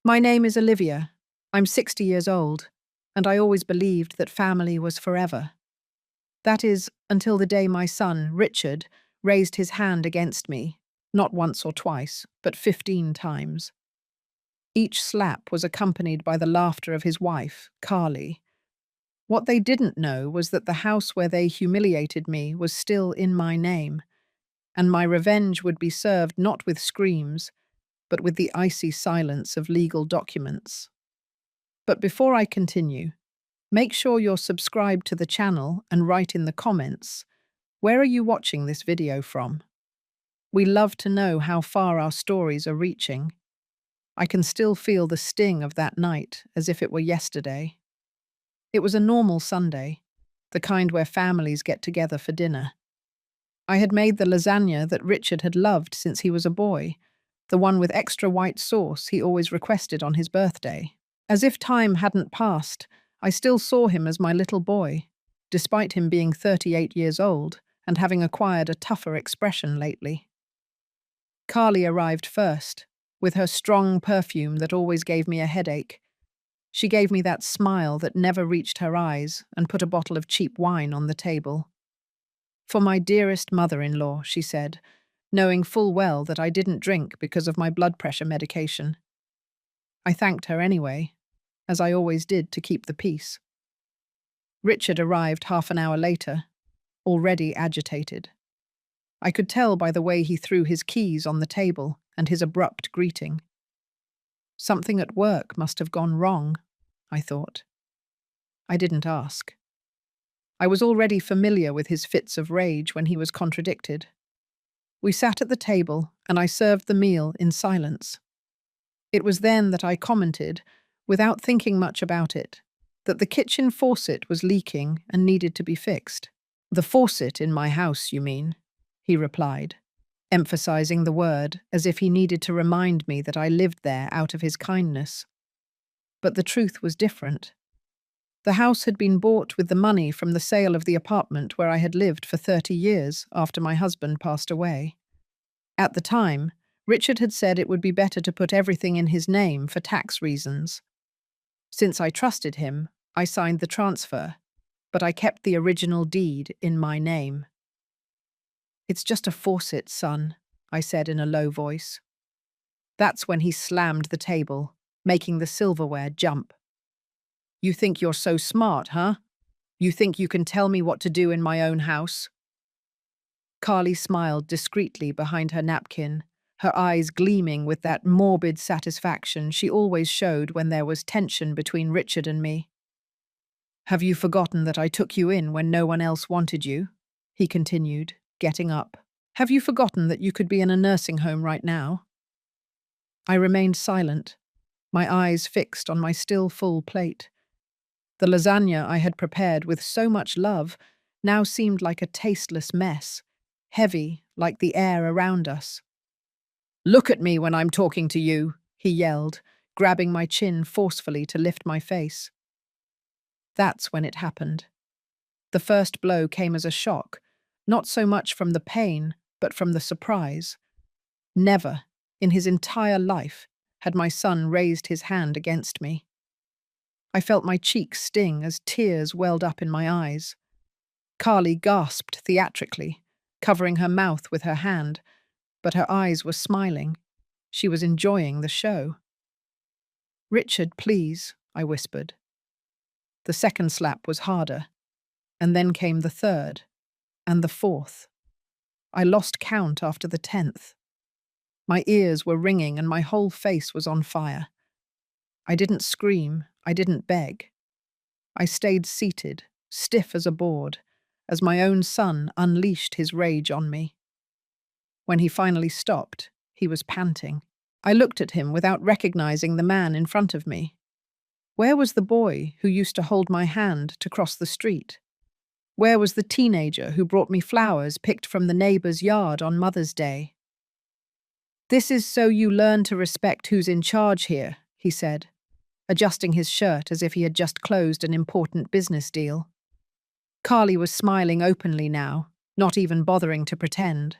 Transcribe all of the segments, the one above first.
My name is Olivia. I'm 60 years old, and I always believed that family was forever. That is, until the day my son, Richard, raised his hand against me, not once or twice, but 15 times. Each slap was accompanied by the laughter of his wife, Carly. What they didn't know was that the house where they humiliated me was still in my name, and my revenge would be served not with screams, but with the icy silence of legal documents. But before I continue, make sure you're subscribed to the channel and write in the comments, where are you watching this video from? We love to know how far our stories are reaching. I can still feel the sting of that night as if it were yesterday. It was a normal Sunday, the kind where families get together for dinner. I had made the lasagna that Richard had loved since he was a boy, the one with extra white sauce he always requested on his birthday. As if time hadn't passed, I still saw him as my little boy, despite him being 38 years old and having acquired a tougher expression lately. Carly arrived first, with her strong perfume that always gave me a headache. She gave me that smile that never reached her eyes and put a bottle of cheap wine on the table. "For my dearest mother-in-law," she said, knowing full well that I didn't drink because of my blood pressure medication. I thanked her anyway, as I always did to keep the peace. Richard arrived half an hour later, already agitated. I could tell by the way he threw his keys on the table and his abrupt greeting. Something at work must have gone wrong, I thought. I didn't ask. I was already familiar with his fits of rage when he was contradicted. We sat at the table, and I served the meal in silence. It was then that I commented, without thinking much about it, that the kitchen faucet was leaking and needed to be fixed. "The faucet in my house, you mean?" he replied, emphasizing the word as if he needed to remind me that I lived there out of his kindness. But the truth was different. The house had been bought with the money from the sale of the apartment where I had lived for 30 years after my husband passed away. At the time, Richard had said it would be better to put everything in his name for tax reasons. Since I trusted him, I signed the transfer, but I kept the original deed in my name. "It's just a faucet, son," I said in a low voice. That's when he slammed the table, making the silverware jump. "You think you're so smart, huh? You think you can tell me what to do in my own house?" Carly smiled discreetly behind her napkin, her eyes gleaming with that morbid satisfaction she always showed when there was tension between Richard and me. "Have you forgotten that I took you in when no one else wanted you?" he continued, getting up. "Have you forgotten that you could be in a nursing home right now?" I remained silent, my eyes fixed on my still full plate. The lasagna I had prepared with so much love now seemed like a tasteless mess, heavy like the air around us. "Look at me when I'm talking to you," he yelled, grabbing my chin forcefully to lift my face. That's when it happened. The first blow came as a shock, not so much from the pain, but from the surprise. Never, in his entire life, had my son raised his hand against me. I felt my cheeks sting as tears welled up in my eyes. Carly gasped theatrically, covering her mouth with her hand, but her eyes were smiling. She was enjoying the show. "Richard, please," I whispered. The second slap was harder, and then came the third, and the fourth. I lost count after the 10th. My ears were ringing and my whole face was on fire. I didn't scream, I didn't beg. I stayed seated, stiff as a board, as my own son unleashed his rage on me. When he finally stopped, he was panting. I looked at him without recognizing the man in front of me. Where was the boy who used to hold my hand to cross the street? Where was the teenager who brought me flowers picked from the neighbor's yard on Mother's Day? "This is so you learn to respect who's in charge here," he said, adjusting his shirt as if he had just closed an important business deal. Carly was smiling openly now, not even bothering to pretend.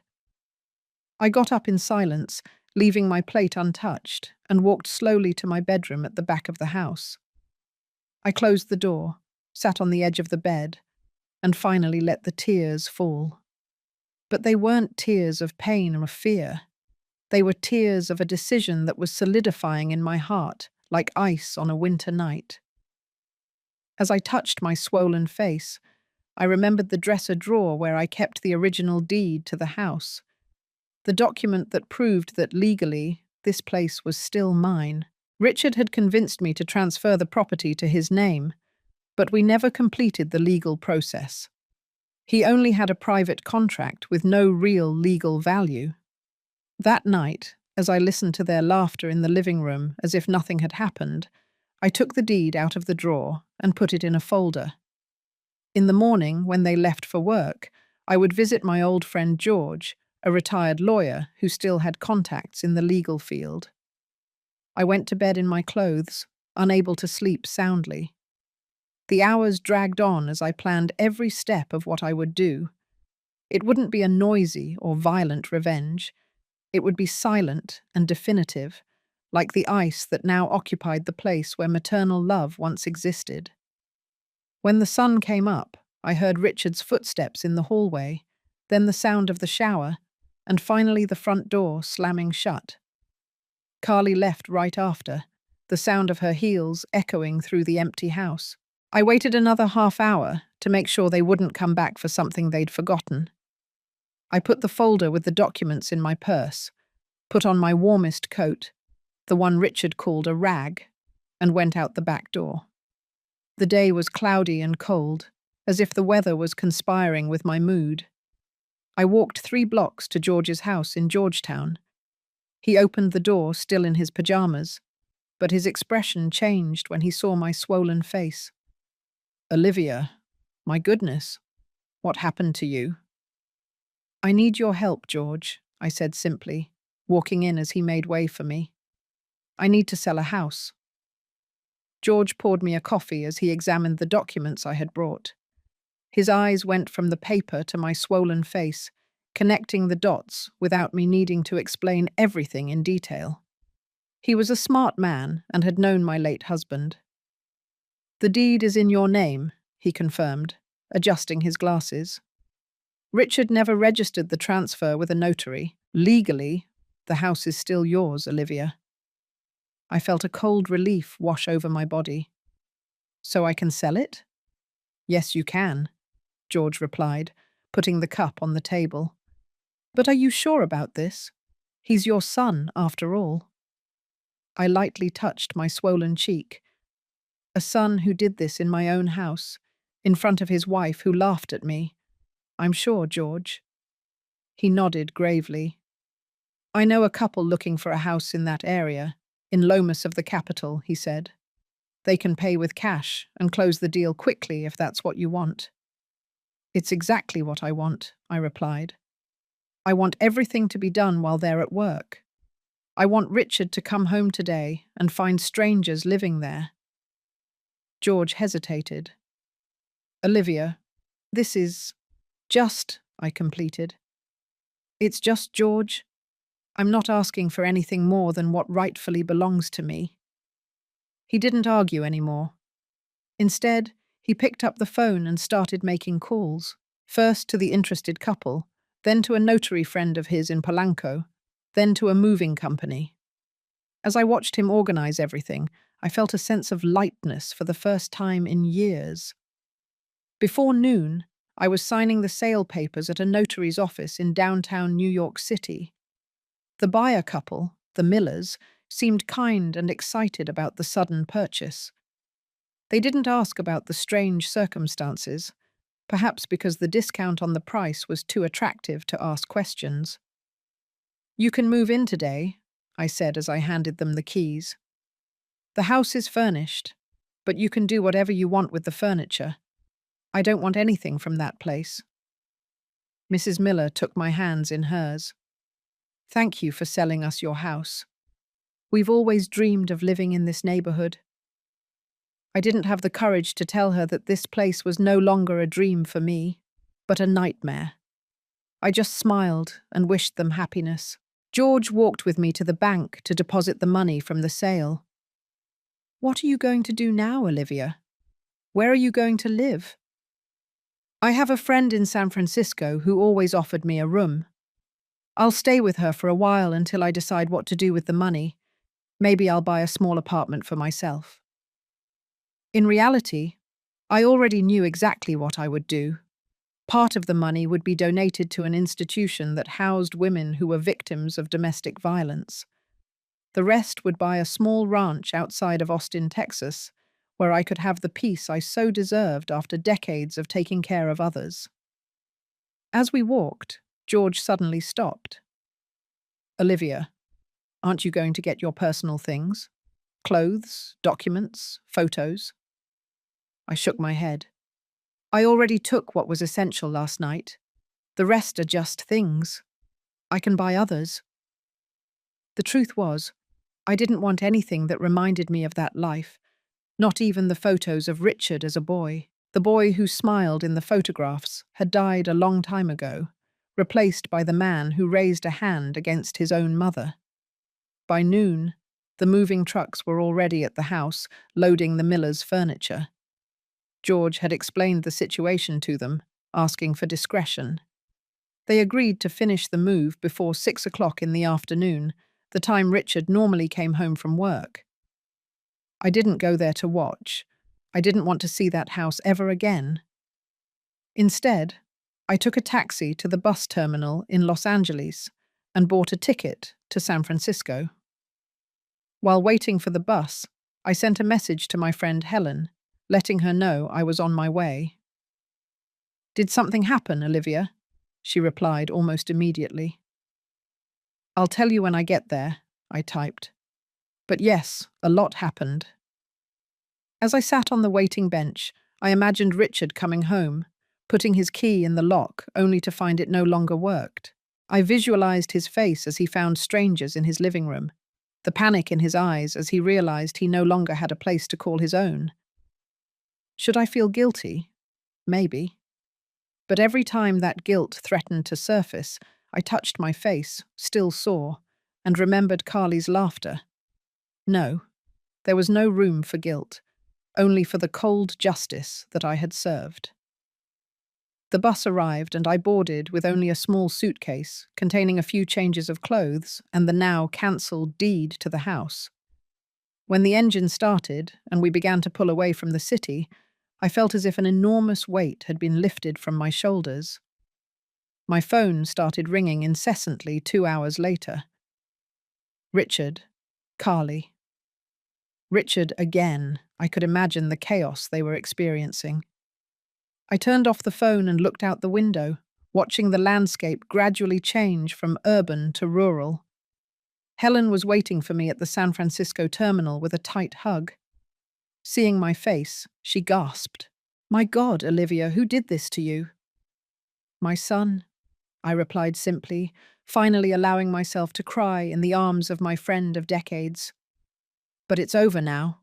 I got up in silence, leaving my plate untouched, and walked slowly to my bedroom at the back of the house. I closed the door, sat on the edge of the bed, and finally let the tears fall. But they weren't tears of pain or fear. They were tears of a decision that was solidifying in my heart, like ice on a winter night. As I touched my swollen face, I remembered the dresser drawer where I kept the original deed to the house, the document that proved that legally this place was still mine. Richard had convinced me to transfer the property to his name, but we never completed the legal process. He only had a private contract with no real legal value. That night, as I listened to their laughter in the living room as if nothing had happened, I took the deed out of the drawer and put it in a folder. In the morning, when they left for work, I would visit my old friend George, a retired lawyer who still had contacts in the legal field. I went to bed in my clothes, unable to sleep soundly. The hours dragged on as I planned every step of what I would do. It wouldn't be a noisy or violent revenge. It would be silent and definitive, like the ice that now occupied the place where maternal love once existed. When the sun came up, I heard Richard's footsteps in the hallway, then the sound of the shower, and finally the front door slamming shut. Carly left right after, the sound of her heels echoing through the empty house. I waited another half hour to make sure they wouldn't come back for something they'd forgotten. I put the folder with the documents in my purse, put on my warmest coat, the one Richard called a rag, and went out the back door. The day was cloudy and cold, as if the weather was conspiring with my mood. I walked 3 blocks to George's house in Georgetown. He opened the door still in his pajamas, but his expression changed when he saw my swollen face. "Olivia, my goodness, what happened to you?" "I need your help, George," I said simply, walking in as he made way for me. "I need to sell a house." George poured me a coffee as he examined the documents I had brought. His eyes went from the paper to my swollen face, connecting the dots without me needing to explain everything in detail. He was a smart man and had known my late husband. "The deed is in your name," he confirmed, adjusting his glasses. "Richard never registered the transfer with a notary. Legally, the house is still yours, Olivia." I felt a cold relief wash over my body. "So I can sell it?" "Yes, you can," George replied, putting the cup on the table. "But are you sure about this? He's your son, after all." I lightly touched my swollen cheek. A son who did this in my own house, in front of his wife who laughed at me. "I'm sure, George." He nodded gravely. "I know a couple looking for a house in that area, in Lomas of the capital," he said. "They can pay with cash and close the deal quickly if that's what you want." "It's exactly what I want," I replied. "I want everything to be done while they're at work. I want Richard to come home today and find strangers living there." George hesitated. "Olivia, this is just," I completed. "It's just, George. I'm not asking for anything more than what rightfully belongs to me." He didn't argue anymore. Instead, he picked up the phone and started making calls, first to the interested couple, then to a notary friend of his in Polanco, then to a moving company. As I watched him organize everything, I felt a sense of lightness for the first time in years. Before noon, I was signing the sale papers at a notary's office in downtown New York City. The buyer couple, the Millers, seemed kind and excited about the sudden purchase. They didn't ask about the strange circumstances, perhaps because the discount on the price was too attractive to ask questions. "You can move in today," I said as I handed them the keys. "The house is furnished, but you can do whatever you want with the furniture. I don't want anything from that place." Mrs. Miller took my hands in hers. "Thank you for selling us your house. We've always dreamed of living in this neighborhood." I didn't have the courage to tell her that this place was no longer a dream for me, but a nightmare. I just smiled and wished them happiness. George walked with me to the bank to deposit the money from the sale. What are you going to do now, Olivia? Where are you going to live? I have a friend in San Francisco who always offered me a room. I'll stay with her for a while until I decide what to do with the money. Maybe I'll buy a small apartment for myself. In reality, I already knew exactly what I would do. Part of the money would be donated to an institution that housed women who were victims of domestic violence. The rest would buy a small ranch outside of Austin, Texas, where I could have the peace I so deserved after decades of taking care of others. As we walked, George suddenly stopped. Olivia, aren't you going to get your personal things? Clothes, documents, photos? I shook my head. I already took what was essential last night. The rest are just things. I can buy others. The truth was, I didn't want anything that reminded me of that life, not even the photos of Richard as a boy. The boy who smiled in the photographs had died a long time ago, replaced by the man who raised a hand against his own mother. By noon, the moving trucks were already at the house, loading the miller's furniture. George had explained the situation to them, asking for discretion. They agreed to finish the move before 6 o'clock in the afternoon, the time Richard normally came home from work. I didn't go there to watch. I didn't want to see that house ever again. Instead, I took a taxi to the bus terminal in Los Angeles and bought a ticket to San Francisco. While waiting for the bus, I sent a message to my friend Helen, letting her know I was on my way. "Did something happen, Olivia?" she replied almost immediately. "I'll tell you when I get there," I typed. But yes, a lot happened. As I sat on the waiting bench, I imagined Richard coming home, putting his key in the lock only to find it no longer worked. I visualized his face as he found strangers in his living room, the panic in his eyes as he realized he no longer had a place to call his own. Should I feel guilty? Maybe. But every time that guilt threatened to surface, I touched my face, still sore, and remembered Carly's laughter. No, there was no room for guilt, only for the cold justice that I had served. The bus arrived and I boarded with only a small suitcase containing a few changes of clothes and the now cancelled deed to the house. When the engine started and we began to pull away from the city, I felt as if an enormous weight had been lifted from my shoulders. My phone started ringing incessantly 2 hours later. Richard, Carly. Richard again. I could imagine the chaos they were experiencing. I turned off the phone and looked out the window, watching the landscape gradually change from urban to rural. Helen was waiting for me at the San Francisco terminal with a tight hug. Seeing my face, she gasped. "My God, Olivia, who did this to you?" "My son," I replied simply, finally allowing myself to cry in the arms of my friend of decades. "But it's over now."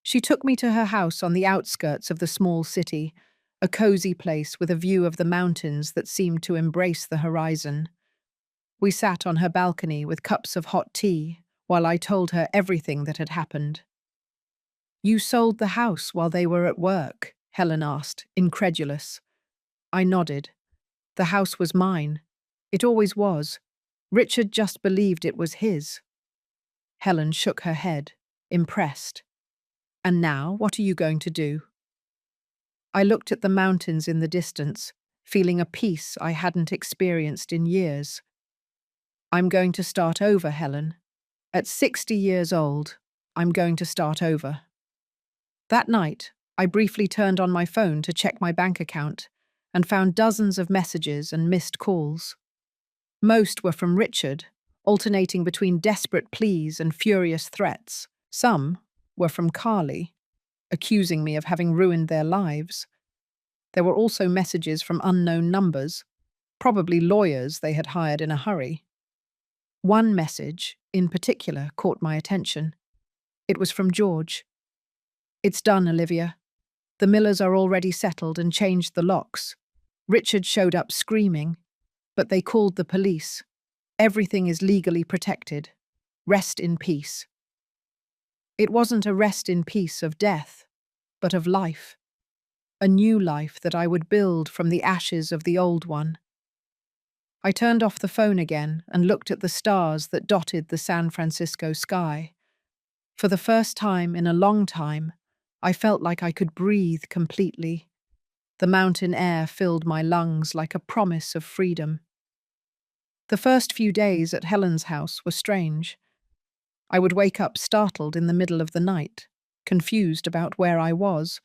She took me to her house on the outskirts of the small city, a cozy place with a view of the mountains that seemed to embrace the horizon. We sat on her balcony with cups of hot tea while I told her everything that had happened. "You sold the house while they were at work?" Helen asked, incredulous. I nodded. The house was mine. It always was. Richard just believed it was his. Helen shook her head, impressed. "And now, what are you going to do?" I looked at the mountains in the distance, feeling a peace I hadn't experienced in years. "I'm going to start over, Helen. At 60 years old, I'm going to start over." That night, I briefly turned on my phone to check my bank account and found dozens of messages and missed calls. Most were from Richard, alternating between desperate pleas and furious threats. Some were from Carly, accusing me of having ruined their lives. There were also messages from unknown numbers, probably lawyers they had hired in a hurry. One message, in particular, caught my attention. It was from George. "It's done, Olivia. The Millers are already settled and changed the locks. Richard showed up screaming, but they called the police. Everything is legally protected. Rest in peace. It wasn't a rest in peace of death, but of life. A new life that I would build from the ashes of the old one. I turned off the phone again and looked at the stars that dotted the San Francisco sky. For the first time in a long time, I felt like I could breathe completely. The mountain air filled my lungs like a promise of freedom. The first few days at Helen's house were strange. I would wake up startled in the middle of the night, confused about where I was,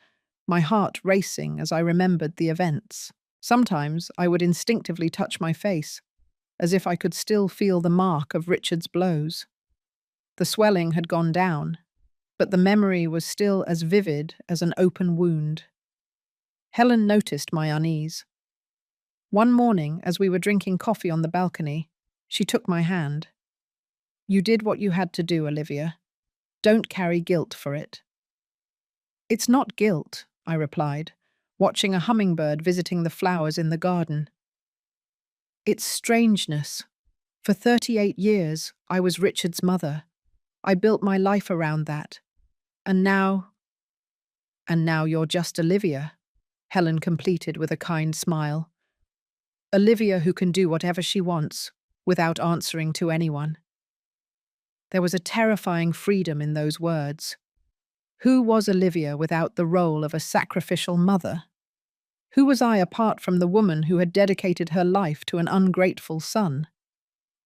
my heart racing as I remembered the events. Sometimes I would instinctively touch my face, as if I could still feel the mark of Richard's blows. The swelling had gone down, but the memory was still as vivid as an open wound. Helen noticed my unease. One morning, as we were drinking coffee on the balcony, she took my hand. "You did what you had to do, Olivia. Don't carry guilt for it." "It's not guilt," I replied, watching a hummingbird visiting the flowers in the garden. "It's strangeness. For 38 years, I was Richard's mother. I built my life around that. And now you're just Olivia," Helen completed with a kind smile. "Olivia who can do whatever she wants, without answering to anyone." There was a terrifying freedom in those words. Who was Olivia without the role of a sacrificial mother? Who was I apart from the woman who had dedicated her life to an ungrateful son?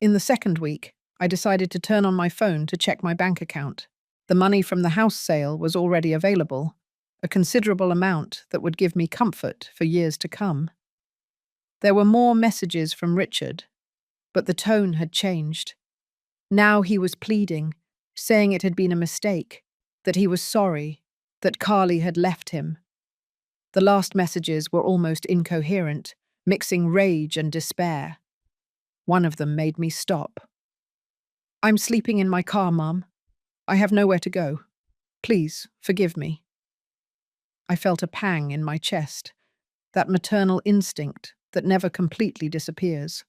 In the second week, I decided to turn on my phone to check my bank account. The money from the house sale was already available, a considerable amount that would give me comfort for years to come. There were more messages from Richard, but the tone had changed. Now he was pleading, saying it had been a mistake, that he was sorry, that Carly had left him. The last messages were almost incoherent, mixing rage and despair. One of them made me stop. "I'm sleeping in my car, Mum. I have nowhere to go. Please, forgive me." I felt a pang in my chest, that maternal instinct that never completely disappears.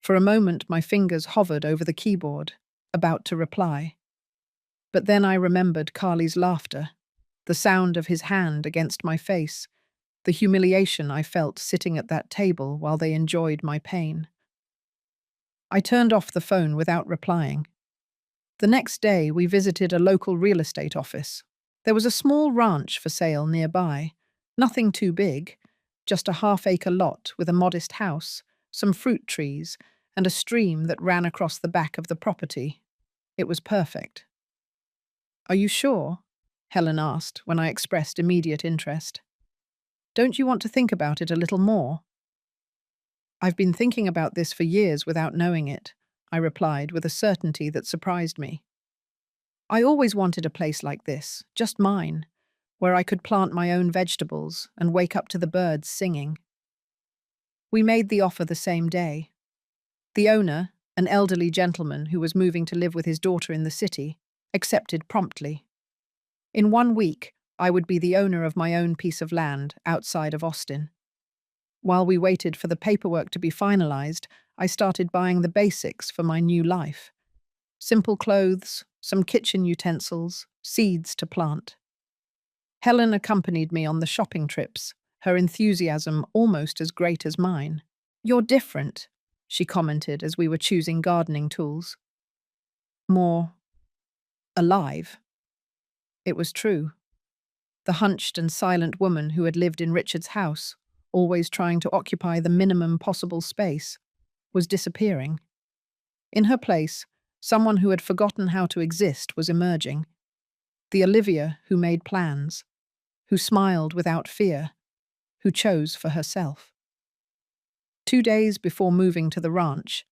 For a moment, my fingers hovered over the keyboard, about to reply. But then I remembered Carly's laughter, the sound of his hand against my face, the humiliation I felt sitting at that table while they enjoyed my pain. I turned off the phone without replying. The next day, we visited a local real estate office. There was a small ranch for sale nearby, nothing too big, just a half-acre lot with a modest house, some fruit trees, and a stream that ran across the back of the property. It was perfect. "Are you sure?" Helen asked when I expressed immediate interest. "Don't you want to think about it a little more?" "I've been thinking about this for years without knowing it," I replied with a certainty that surprised me. "I always wanted a place like this, just mine, where I could plant my own vegetables and wake up to the birds singing." We made the offer the same day. The owner, an elderly gentleman who was moving to live with his daughter in the city, accepted promptly. In 1 week, I would be the owner of my own piece of land outside of Austin. While we waited for the paperwork to be finalized, I started buying the basics for my new life. Simple clothes, some kitchen utensils, seeds to plant. Helen accompanied me on the shopping trips, her enthusiasm almost as great as mine. "You're different," she commented as we were choosing gardening tools. "More alive." It was true. The hunched and silent woman who had lived in Richard's house, always trying to occupy the minimum possible space, was disappearing. In her place, someone who had forgotten how to exist was emerging. The Olivia who made plans, who smiled without fear, who chose for herself. 2 days before moving to the ranch,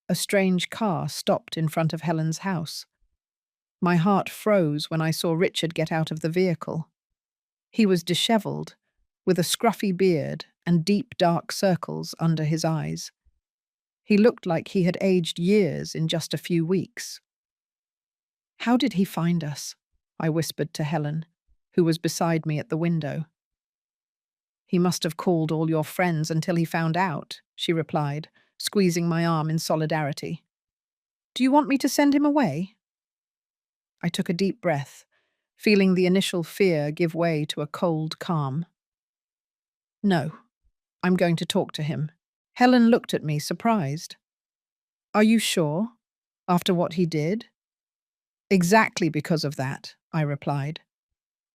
a strange car stopped in front of Helen's house. My heart froze when I saw Richard get out of the vehicle. He was disheveled, with a scruffy beard and deep dark circles under his eyes. He looked like he had aged years in just a few weeks. "How did he find us?" I whispered to Helen, who was beside me at the window. "He must have called all your friends until he found out," she replied, squeezing my arm in solidarity. Do you want me to send him away? I took a deep breath, feeling the initial fear give way to a cold calm. No, I'm going to talk to him. Helen looked at me, surprised. Are you sure? After what he did? Exactly because of that, I replied.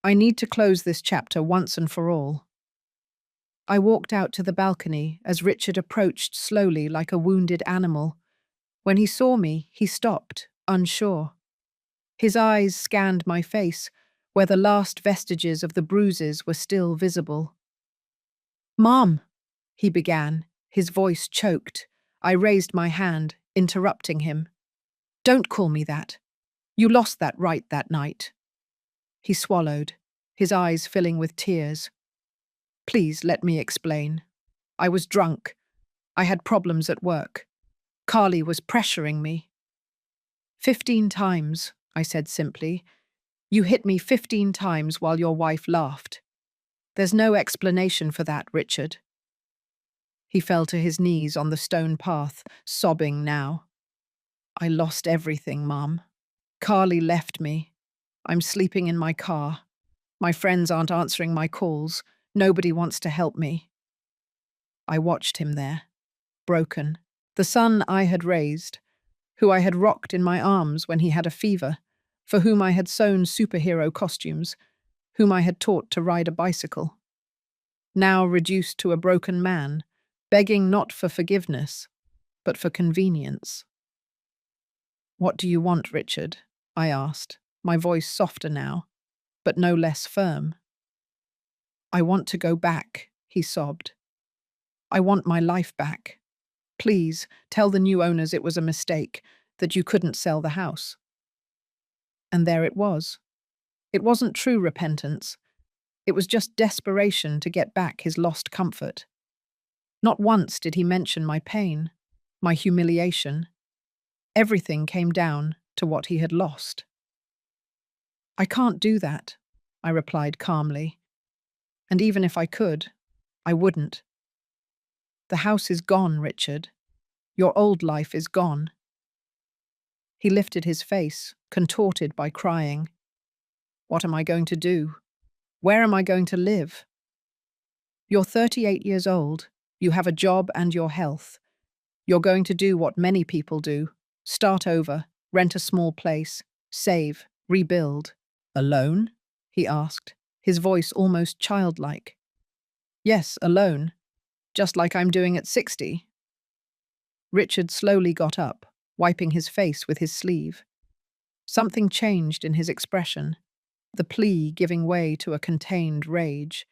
I need to close this chapter once and for all. I walked out to the balcony as Richard approached slowly like a wounded animal. When he saw me, he stopped, unsure. His eyes scanned my face, where the last vestiges of the bruises were still visible. Mom, he began, his voice choked. I raised my hand, interrupting him. Don't call me that. You lost that right that night. He swallowed, his eyes filling with tears. Please let me explain. I was drunk. I had problems at work. Carly was pressuring me. 15 times, I said simply. You hit me 15 times while your wife laughed. There's no explanation for that, Richard. He fell to his knees on the stone path, sobbing now. I lost everything, Mom. Carly left me. I'm sleeping in my car. My friends aren't answering my calls. Nobody wants to help me. I watched him there, broken. The son I had raised, who I had rocked in my arms when he had a fever, for whom I had sewn superhero costumes, whom I had taught to ride a bicycle. Now reduced to a broken man, begging not for forgiveness, but for convenience. What do you want, Richard? I asked, my voice softer now, but no less firm. I want to go back, he sobbed. I want my life back. Please, tell the new owners it was a mistake, that you couldn't sell the house. And there it was. It wasn't true repentance. It was just desperation to get back his lost comfort. Not once did he mention my pain, my humiliation. Everything came down to what he had lost. I can't do that, I replied calmly. And even if I could, I wouldn't. The house is gone, Richard. Your old life is gone. He lifted his face, contorted by crying. What am I going to do? Where am I going to live? You're 38 years old. You have a job and your health. You're going to do what many people do. Start over, rent a small place, save, rebuild. Alone? He asked, his voice almost childlike. Yes, alone. Just like I'm doing at 60. Richard slowly got up, wiping his face with his sleeve. Something changed in his expression, the plea giving way to a contained rage.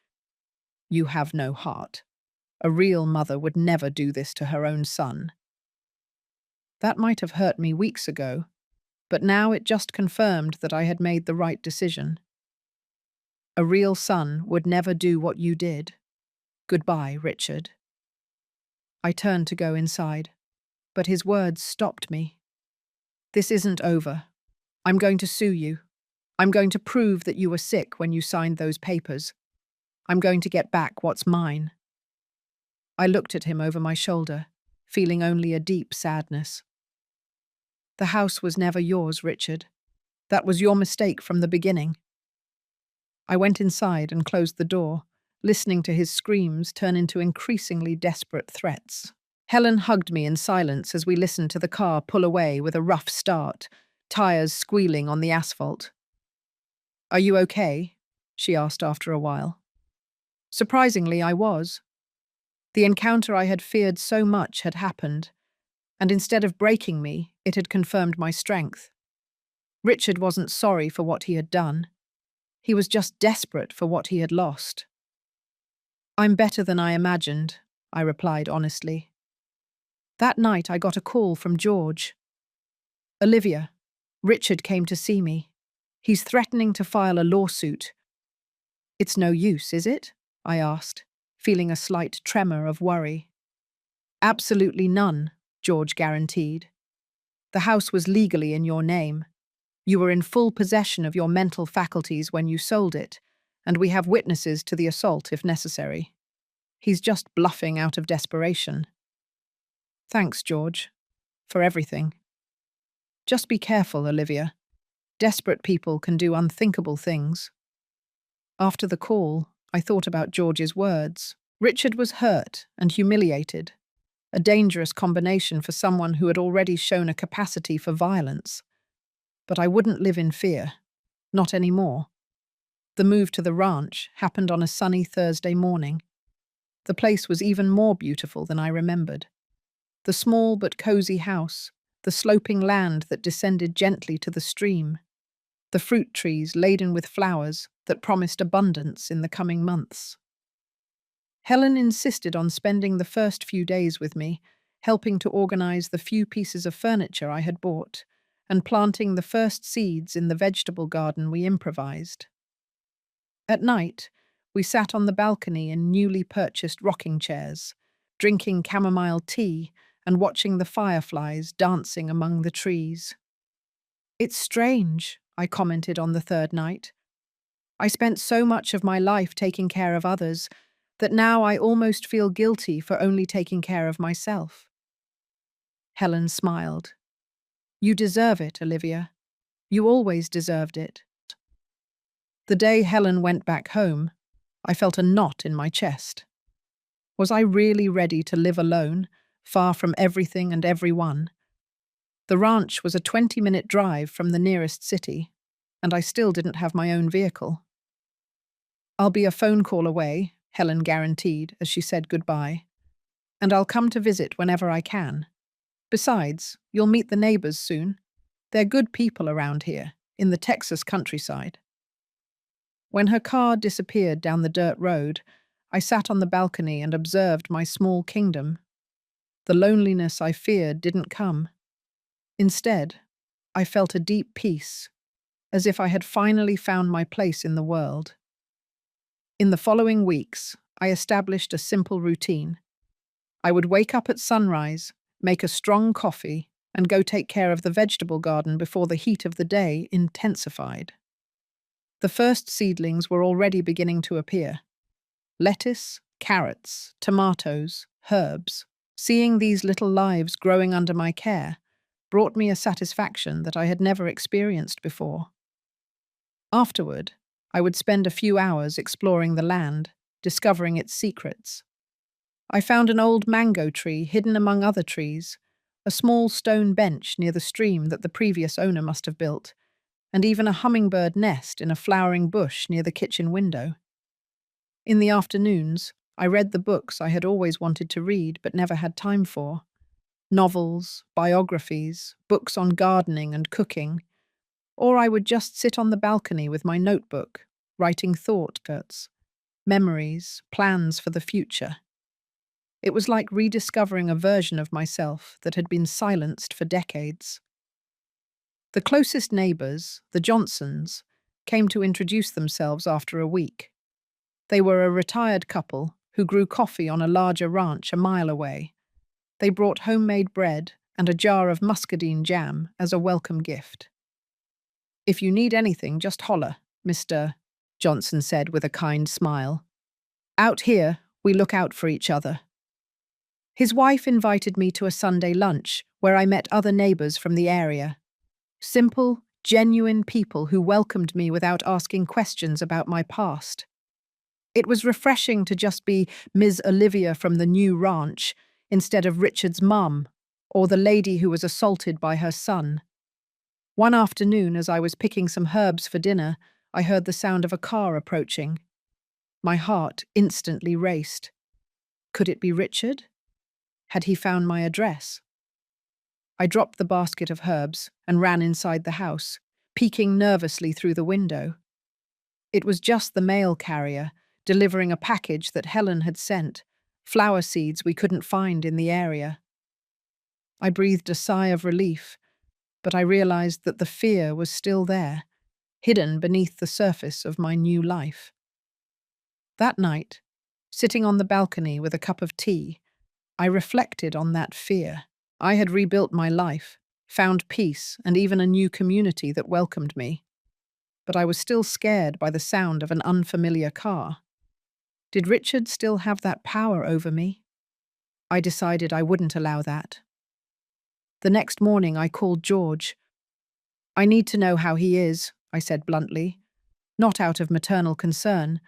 You have no heart. A real mother would never do this to her own son. That might have hurt me weeks ago, but now it just confirmed that I had made the right decision. A real son would never do what you did. Goodbye, Richard. I turned to go inside, but his words stopped me. This isn't over. I'm going to sue you. I'm going to prove that you were sick when you signed those papers. I'm going to get back what's mine. I looked at him over my shoulder, feeling only a deep sadness. The house was never yours, Richard. That was your mistake from the beginning. I went inside and closed the door, listening to his screams turn into increasingly desperate threats. Helen hugged me in silence as we listened to the car pull away with a rough start, tires squealing on the asphalt. Are you okay? She asked after a while. Surprisingly, I was. The encounter I had feared so much had happened, and instead of breaking me, it had confirmed my strength. Richard wasn't sorry for what he had done. He was just desperate for what he had lost. I'm better than I imagined, I replied honestly. That night I got a call from George. Olivia, Richard came to see me. He's threatening to file a lawsuit. It's no use, is it? I asked, feeling a slight tremor of worry. Absolutely none, George guaranteed. The house was legally in your name. You were in full possession of your mental faculties when you sold it, and we have witnesses to the assault if necessary. He's just bluffing out of desperation. Thanks, George, for everything. Just be careful, Olivia. Desperate people can do unthinkable things. After the call, I thought about George's words. Richard was hurt and humiliated, a dangerous combination for someone who had already shown a capacity for violence. But I wouldn't live in fear. Not anymore. The move to the ranch happened on a sunny Thursday morning. The place was even more beautiful than I remembered. The small but cozy house, the sloping land that descended gently to the stream, the fruit trees laden with flowers that promised abundance in the coming months. Helen insisted on spending the first few days with me, helping to organize the few pieces of furniture I had bought and planting the first seeds in the vegetable garden we improvised. At night, we sat on the balcony in newly purchased rocking chairs, drinking chamomile tea and watching the fireflies dancing among the trees. It's strange, I commented on the third night. I spent so much of my life taking care of others that now I almost feel guilty for only taking care of myself. Helen smiled. You deserve it, Olivia. You always deserved it. The day Helen went back home, I felt a knot in my chest. Was I really ready to live alone, far from everything and everyone? The ranch was a 20-minute drive from the nearest city, and I still didn't have my own vehicle. I'll be a phone call away, Helen guaranteed as she said goodbye, and I'll come to visit whenever I can. Besides, you'll meet the neighbors soon. They're good people around here, in the Texas countryside. When her car disappeared down the dirt road, I sat on the balcony and observed my small kingdom. The loneliness I feared didn't come. Instead, I felt a deep peace, as if I had finally found my place in the world. In the following weeks, I established a simple routine. I would wake up at sunrise, make a strong coffee, and go take care of the vegetable garden before the heat of the day intensified. The first seedlings were already beginning to appear. Lettuce, carrots, tomatoes, herbs. Seeing these little lives growing under my care brought me a satisfaction that I had never experienced before. Afterward, I would spend a few hours exploring the land, discovering its secrets. I found an old mango tree hidden among other trees, a small stone bench near the stream that the previous owner must have built, and even a hummingbird nest in a flowering bush near the kitchen window. In the afternoons, I read the books I had always wanted to read but never had time for. Novels, biographies, books on gardening and cooking. Or I would just sit on the balcony with my notebook, writing thoughts, memories, plans for the future. It was like rediscovering a version of myself that had been silenced for decades. The closest neighbors, the Johnsons, came to introduce themselves after a week. They were a retired couple who grew coffee on a larger ranch a mile away. They brought homemade bread and a jar of muscadine jam as a welcome gift. "If you need anything, just holler," Mr. Johnson said with a kind smile. "Out here, we look out for each other." His wife invited me to a Sunday lunch where I met other neighbors from the area. Simple, genuine people who welcomed me without asking questions about my past. It was refreshing to just be Ms. Olivia from the new ranch instead of Richard's mum or the lady who was assaulted by her son. One afternoon, as I was picking some herbs for dinner, I heard the sound of a car approaching. My heart instantly raced. Could it be Richard? Had he found my address? I dropped the basket of herbs and ran inside the house, peeking nervously through the window. It was just the mail carrier, delivering a package that Helen had sent, flower seeds we couldn't find in the area. I breathed a sigh of relief, but I realized that the fear was still there, hidden beneath the surface of my new life. That night, sitting on the balcony with a cup of tea, I reflected on that fear. I had rebuilt my life, found peace, and even a new community that welcomed me. But I was still scared by the sound of an unfamiliar car. Did Richard still have that power over me? I decided I wouldn't allow that. The next morning, I called George. I need to know how he is, I said bluntly, not out of maternal concern,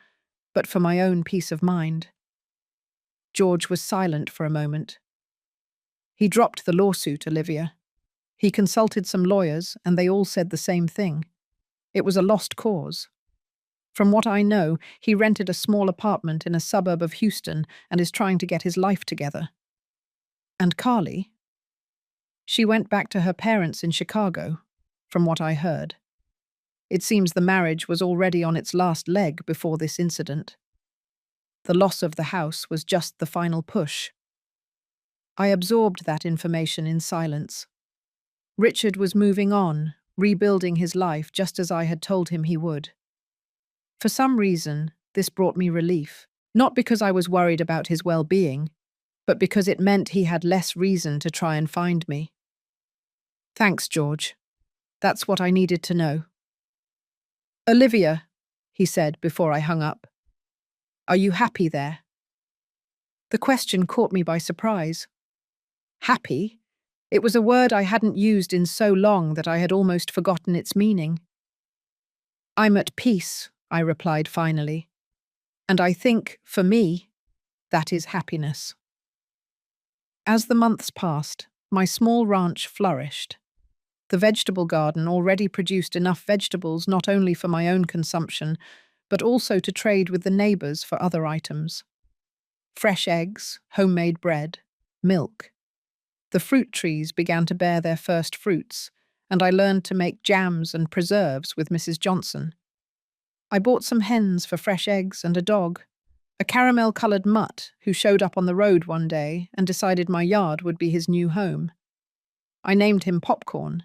but for my own peace of mind. George was silent for a moment. He dropped the lawsuit, Olivia. He consulted some lawyers, and they all said the same thing. It was a lost cause. From what I know, he rented a small apartment in a suburb of Houston and is trying to get his life together. And Carly? She went back to her parents in Chicago, from what I heard. It seems the marriage was already on its last leg before this incident. The loss of the house was just the final push. I absorbed that information in silence. Richard was moving on, rebuilding his life just as I had told him he would. For some reason, this brought me relief, not because I was worried about his well-being, but because it meant he had less reason to try and find me. Thanks, George. That's what I needed to know. Olivia, he said before I hung up, are you happy there? The question caught me by surprise. Happy? It was a word I hadn't used in so long that I had almost forgotten its meaning. I'm at peace, I replied finally. And I think, for me, that is happiness. As the months passed, my small ranch flourished. The vegetable garden already produced enough vegetables not only for my own consumption, but also to trade with the neighbors for other items. Fresh eggs, homemade bread, milk. The fruit trees began to bear their first fruits, and I learned to make jams and preserves with Mrs. Johnson. I bought some hens for fresh eggs and a dog, a caramel-colored mutt who showed up on the road one day and decided my yard would be his new home. I named him Popcorn,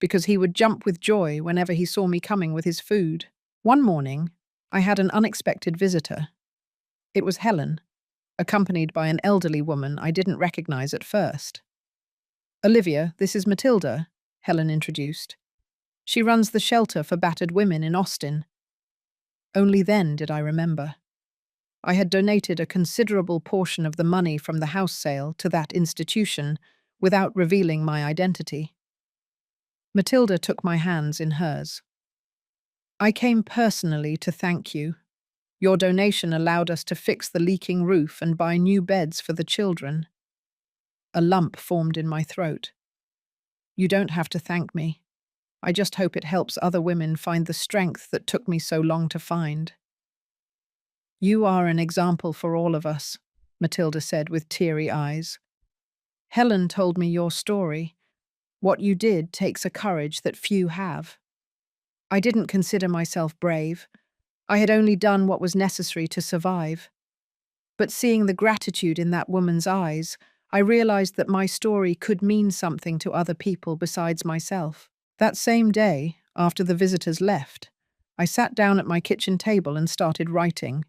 because he would jump with joy whenever he saw me coming with his food. One morning, I had an unexpected visitor. It was Helen, accompanied by an elderly woman I didn't recognize at first. Olivia, this is Matilda, Helen introduced. She runs the shelter for battered women in Austin. Only then did I remember. I had donated a considerable portion of the money from the house sale to that institution without revealing my identity. Matilda took my hands in hers. I came personally to thank you. Your donation allowed us to fix the leaking roof and buy new beds for the children. A lump formed in my throat. You don't have to thank me. I just hope it helps other women find the strength that took me so long to find. You are an example for all of us, Matilda said with teary eyes. Helen told me your story. What you did takes a courage that few have. I didn't consider myself brave. I had only done what was necessary to survive. But seeing the gratitude in that woman's eyes, I realized that my story could mean something to other people besides myself. That same day, after the visitors left, I sat down at my kitchen table and started writing.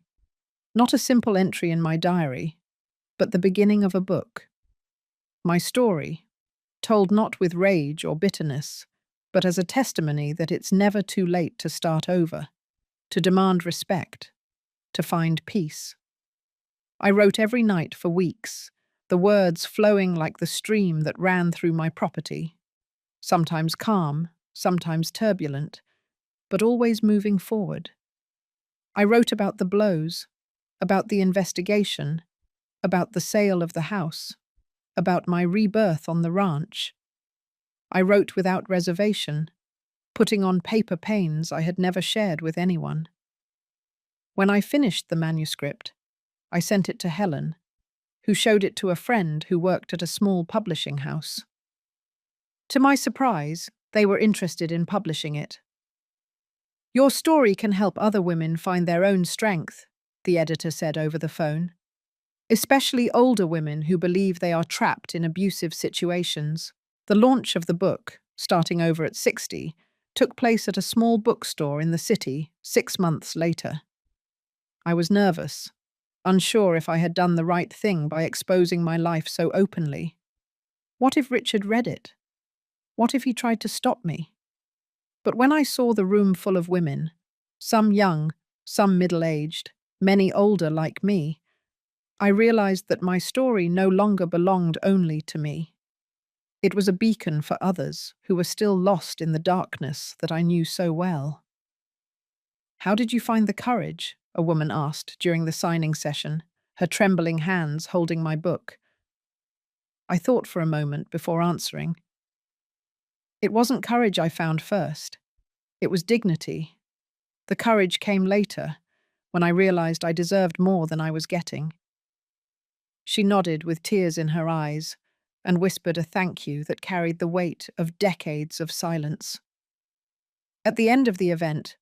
Not a simple entry in my diary, but the beginning of a book. My story, told not with rage or bitterness, but as a testimony that it's never too late to start over, to demand respect, to find peace. I wrote every night for weeks, the words flowing like the stream that ran through my property, sometimes calm, sometimes turbulent, but always moving forward. I wrote about the blows, about the investigation, about the sale of the house, about my rebirth on the ranch. I wrote without reservation, putting on paper pains I had never shared with anyone. When I finished the manuscript, I sent it to Helen, who showed it to a friend who worked at a small publishing house. To my surprise, they were interested in publishing it. Your story can help other women find their own strength, the editor said over the phone. Especially older women who believe they are trapped in abusive situations. The launch of the book, starting over at 60, took place at a small bookstore in the city 6 months later. I was nervous, unsure if I had done the right thing by exposing my life so openly. What if Richard read it? What if he tried to stop me? But when I saw the room full of women, some young, some middle-aged, many older like me, I realized that my story no longer belonged only to me. It was a beacon for others who were still lost in the darkness that I knew so well. "How did you find the courage?" a woman asked during the signing session, her trembling hands holding my book. I thought for a moment before answering. It wasn't courage I found first. It was dignity. The courage came later, when I realized I deserved more than I was getting. She nodded with tears in her eyes and whispered a thank you that carried the weight of decades of silence. At the end of the event,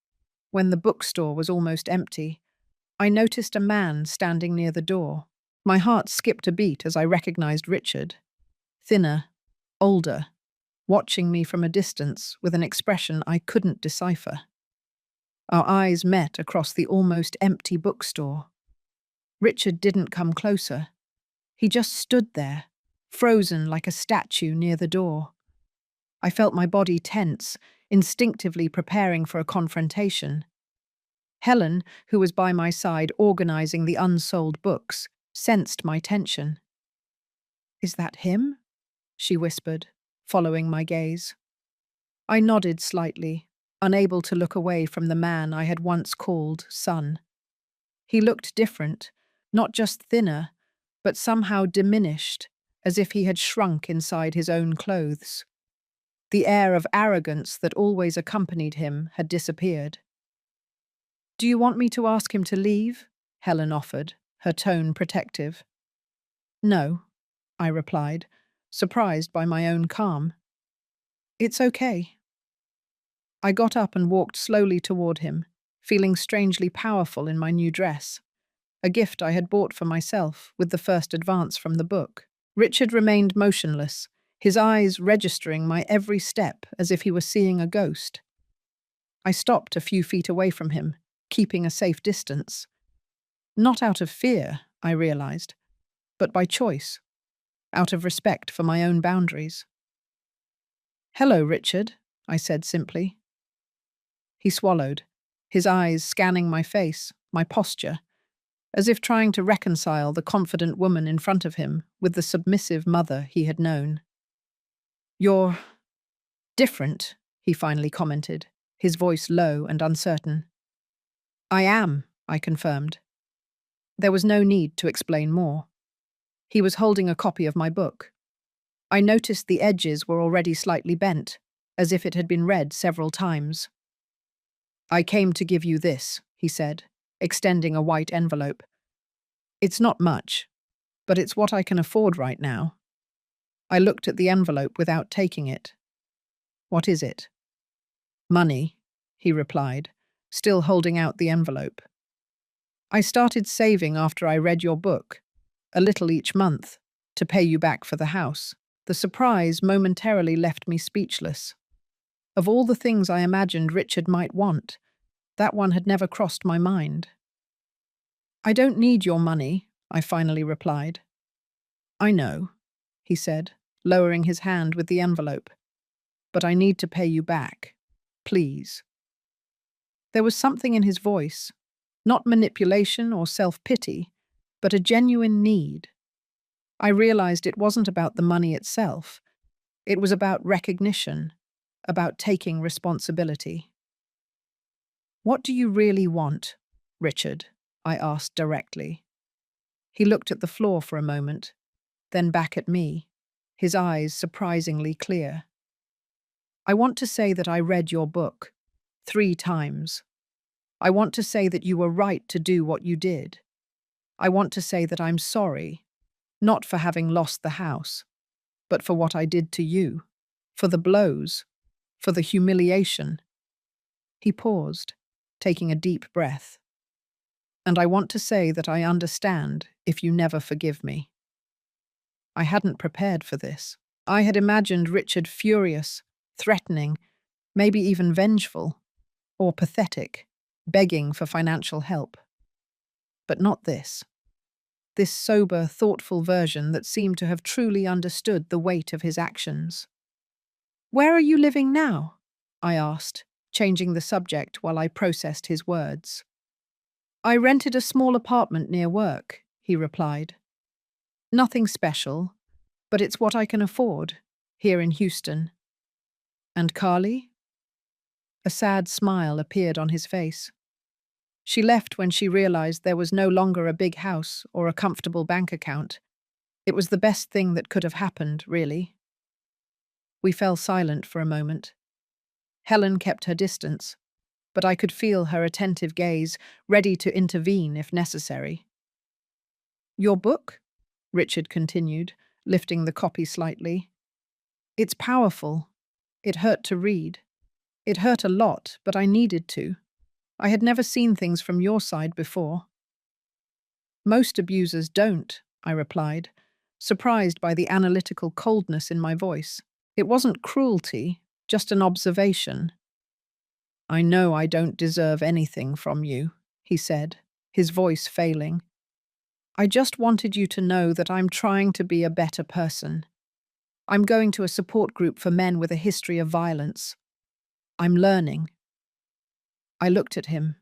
when the bookstore was almost empty, I noticed a man standing near the door. My heart skipped a beat as I recognized Richard, thinner, older, watching me from a distance with an expression I couldn't decipher. Our eyes met across the almost empty bookstore. Richard didn't come closer. He just stood there, frozen like a statue near the door. I felt my body tense, instinctively preparing for a confrontation. Helen, who was by my side organizing the unsold books, sensed my tension. "Is that him?" she whispered, following my gaze. I nodded slightly, unable to look away from the man I had once called son. He looked different, not just thinner, but somehow diminished, as if he had shrunk inside his own clothes. The air of arrogance that always accompanied him had disappeared. "Do you want me to ask him to leave?" Helen offered, her tone protective. "No," I replied, surprised by my own calm. "It's okay." I got up and walked slowly toward him, feeling strangely powerful in my new dress, a gift I had bought for myself with the first advance from the book. Richard remained motionless, his eyes registering my every step as if he were seeing a ghost. I stopped a few feet away from him, keeping a safe distance. Not out of fear, I realized, but by choice, out of respect for my own boundaries. "Hello, Richard," I said simply. He swallowed, his eyes scanning my face, my posture, as if trying to reconcile the confident woman in front of him with the submissive mother he had known. "You're different," he finally commented, his voice low and uncertain. "I am," I confirmed. There was no need to explain more. He was holding a copy of my book. I noticed the edges were already slightly bent, as if it had been read several times. "I came to give you this," he said, extending a white envelope. "It's not much, but it's what I can afford right now." I looked at the envelope without taking it. "What is it?" "Money," he replied, still holding out the envelope. "I started saving after I read your book, a little each month, to pay you back for the house." The surprise momentarily left me speechless. Of all the things I imagined Richard might want, that one had never crossed my mind. "I don't need your money," I finally replied. "I know," he said, lowering his hand with the envelope. "But I need to pay you back. Please." There was something in his voice, not manipulation or self-pity, but a genuine need. I realized it wasn't about the money itself. It was about recognition, about taking responsibility. "What do you really want, Richard?" I asked directly. He looked at the floor for a moment, then back at me, his eyes surprisingly clear. "I want to say that I read your book 3 times. I want to say that you were right to do what you did. I want to say that I'm sorry, not for having lost the house, but for what I did to you, for the blows, for the humiliation." He paused, taking a deep breath. "And I want to say that I understand if you never forgive me." I hadn't prepared for this. I had imagined Richard furious, threatening, maybe even vengeful, or pathetic, begging for financial help. But not this. This sober, thoughtful version that seemed to have truly understood the weight of his actions. "Where are you living now?" I asked, changing the subject while I processed his words. "I rented a small apartment near work," he replied. Nothing special, but it's what I can afford, here in Houston. And Carly? A sad smile appeared on his face. She left when she realized there was no longer a big house or a comfortable bank account. It was the best thing that could have happened, really. We fell silent for a moment. Helen kept her distance, but I could feel her attentive gaze, ready to intervene if necessary. Your book? Richard continued, lifting the copy slightly. It's powerful. It hurt to read. It hurt a lot, but I needed to. I had never seen things from your side before. Most abusers don't, I replied, surprised by the analytical coldness in my voice. It wasn't cruelty, just an observation. I know I don't deserve anything from you, he said, his voice failing. I just wanted you to know that I'm trying to be a better person. I'm going to a support group for men with a history of violence. I'm learning. I looked at him.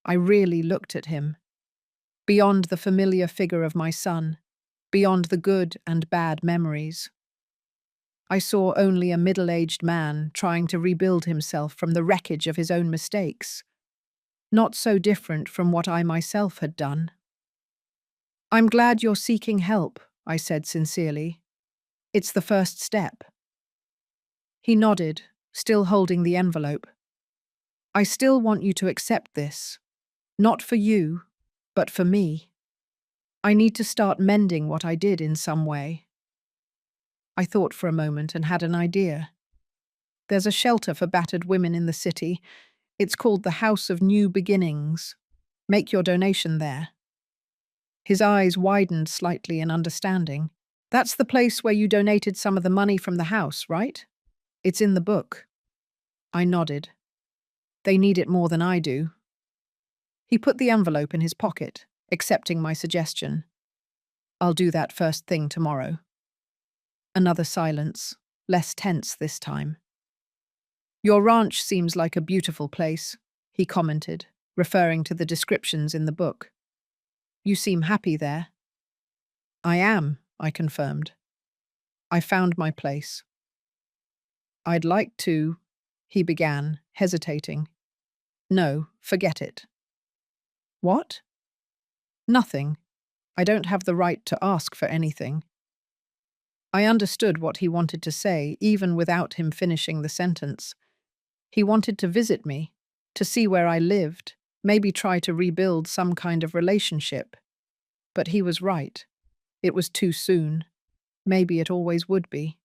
I really looked at him. Beyond the familiar figure of my son, beyond the good and bad memories. I saw only a middle-aged man trying to rebuild himself from the wreckage of his own mistakes. Not so different from what I myself had done. I'm glad you're seeking help, I said sincerely. It's the first step. He nodded, still holding the envelope. I still want you to accept this. Not for you, but for me. I need to start mending what I did in some way. I thought for a moment and had an idea. There's a shelter for battered women in the city. It's called the House of New Beginnings. Make your donation there. His eyes widened slightly in understanding. That's the place where you donated some of the money from the house, right? It's in the book. I nodded. They need it more than I do. He put the envelope in his pocket, accepting my suggestion. I'll do that first thing tomorrow. Another silence, less tense this time. Your ranch seems like a beautiful place, he commented, referring to the descriptions in the book. You seem happy there. I am, I confirmed. I found my place. I'd like to, he began, hesitating. No, forget it. What? Nothing. I don't have the right to ask for anything. I understood what he wanted to say, even without him finishing the sentence. He wanted to visit me, to see where I lived, maybe try to rebuild some kind of relationship. But he was right. It was too soon. Maybe it always would be.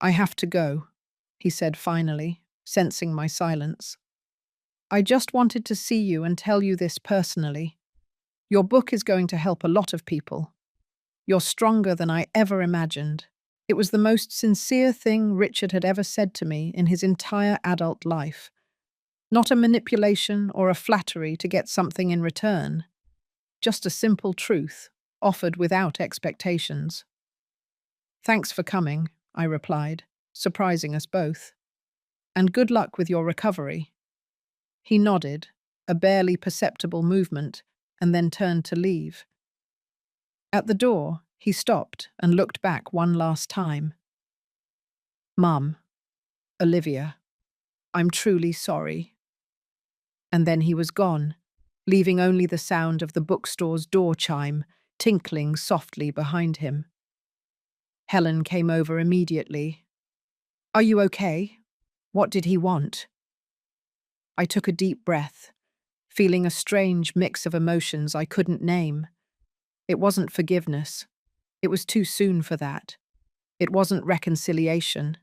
I have to go, he said finally, sensing my silence. I just wanted to see you and tell you this personally. Your book is going to help a lot of people. You're stronger than I ever imagined. It was the most sincere thing Richard had ever said to me in his entire adult life. Not a manipulation or a flattery to get something in return. Just a simple truth, offered without expectations. Thanks for coming, I replied, surprising us both. And good luck with your recovery. He nodded, a barely perceptible movement, and then turned to leave. At the door, he stopped and looked back one last time. Mum, Olivia, I'm truly sorry. And then he was gone, leaving only the sound of the bookstore's door chime tinkling softly behind him. Helen came over immediately. Are you okay? What did he want? I took a deep breath, feeling a strange mix of emotions I couldn't name. It wasn't forgiveness. It was too soon for that. It wasn't reconciliation.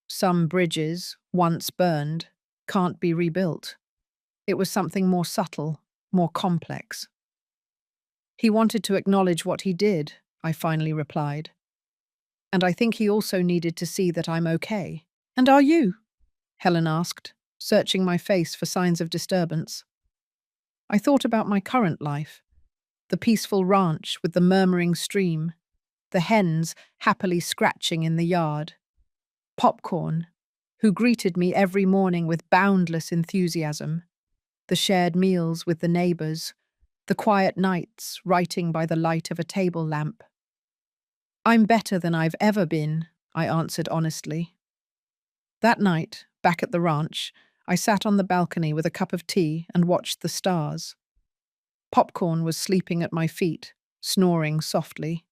Some bridges, once burned, can't be rebuilt. It was something more subtle, more complex. He wanted to acknowledge what he did, I finally replied. And I think he also needed to see that I'm okay. And are you? Helen asked, searching my face for signs of disturbance. I thought about my current life, the peaceful ranch with the murmuring stream, the hens happily scratching in the yard, Popcorn, who greeted me every morning with boundless enthusiasm, the shared meals with the neighbours, The quiet nights, writing by the light of a table lamp. I'm better than I've ever been, I answered honestly. That night, back at the ranch, I sat on the balcony with a cup of tea and watched the stars. Popcorn was sleeping at my feet, snoring softly.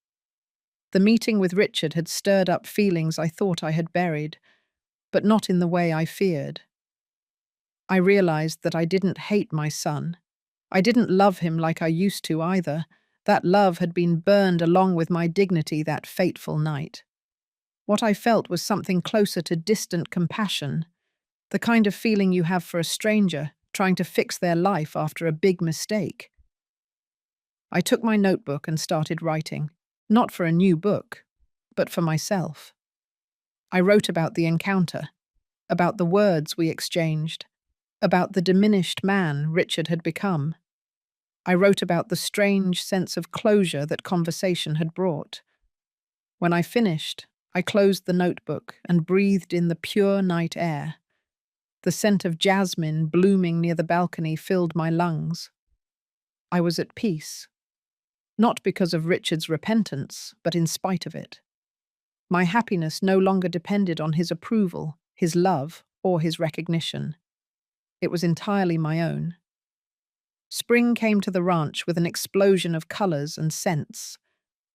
The meeting with Richard had stirred up feelings I thought I had buried, but not in the way I feared. I realized that I didn't hate my son. I didn't love him like I used to either. That love had been burned along with my dignity that fateful night. What I felt was something closer to distant compassion, the kind of feeling you have for a stranger trying to fix their life after a big mistake. I took my notebook and started writing, not for a new book, but for myself. I wrote about the encounter, about the words we exchanged, about the diminished man Richard had become. I wrote about the strange sense of closure that conversation had brought. When I finished, I closed the notebook and breathed in the pure night air. The scent of jasmine blooming near the balcony filled my lungs. I was at peace, not because of Richard's repentance, but in spite of it. My happiness no longer depended on his approval, his love, or his recognition. It was entirely my own. Spring came to the ranch with an explosion of colors and scents.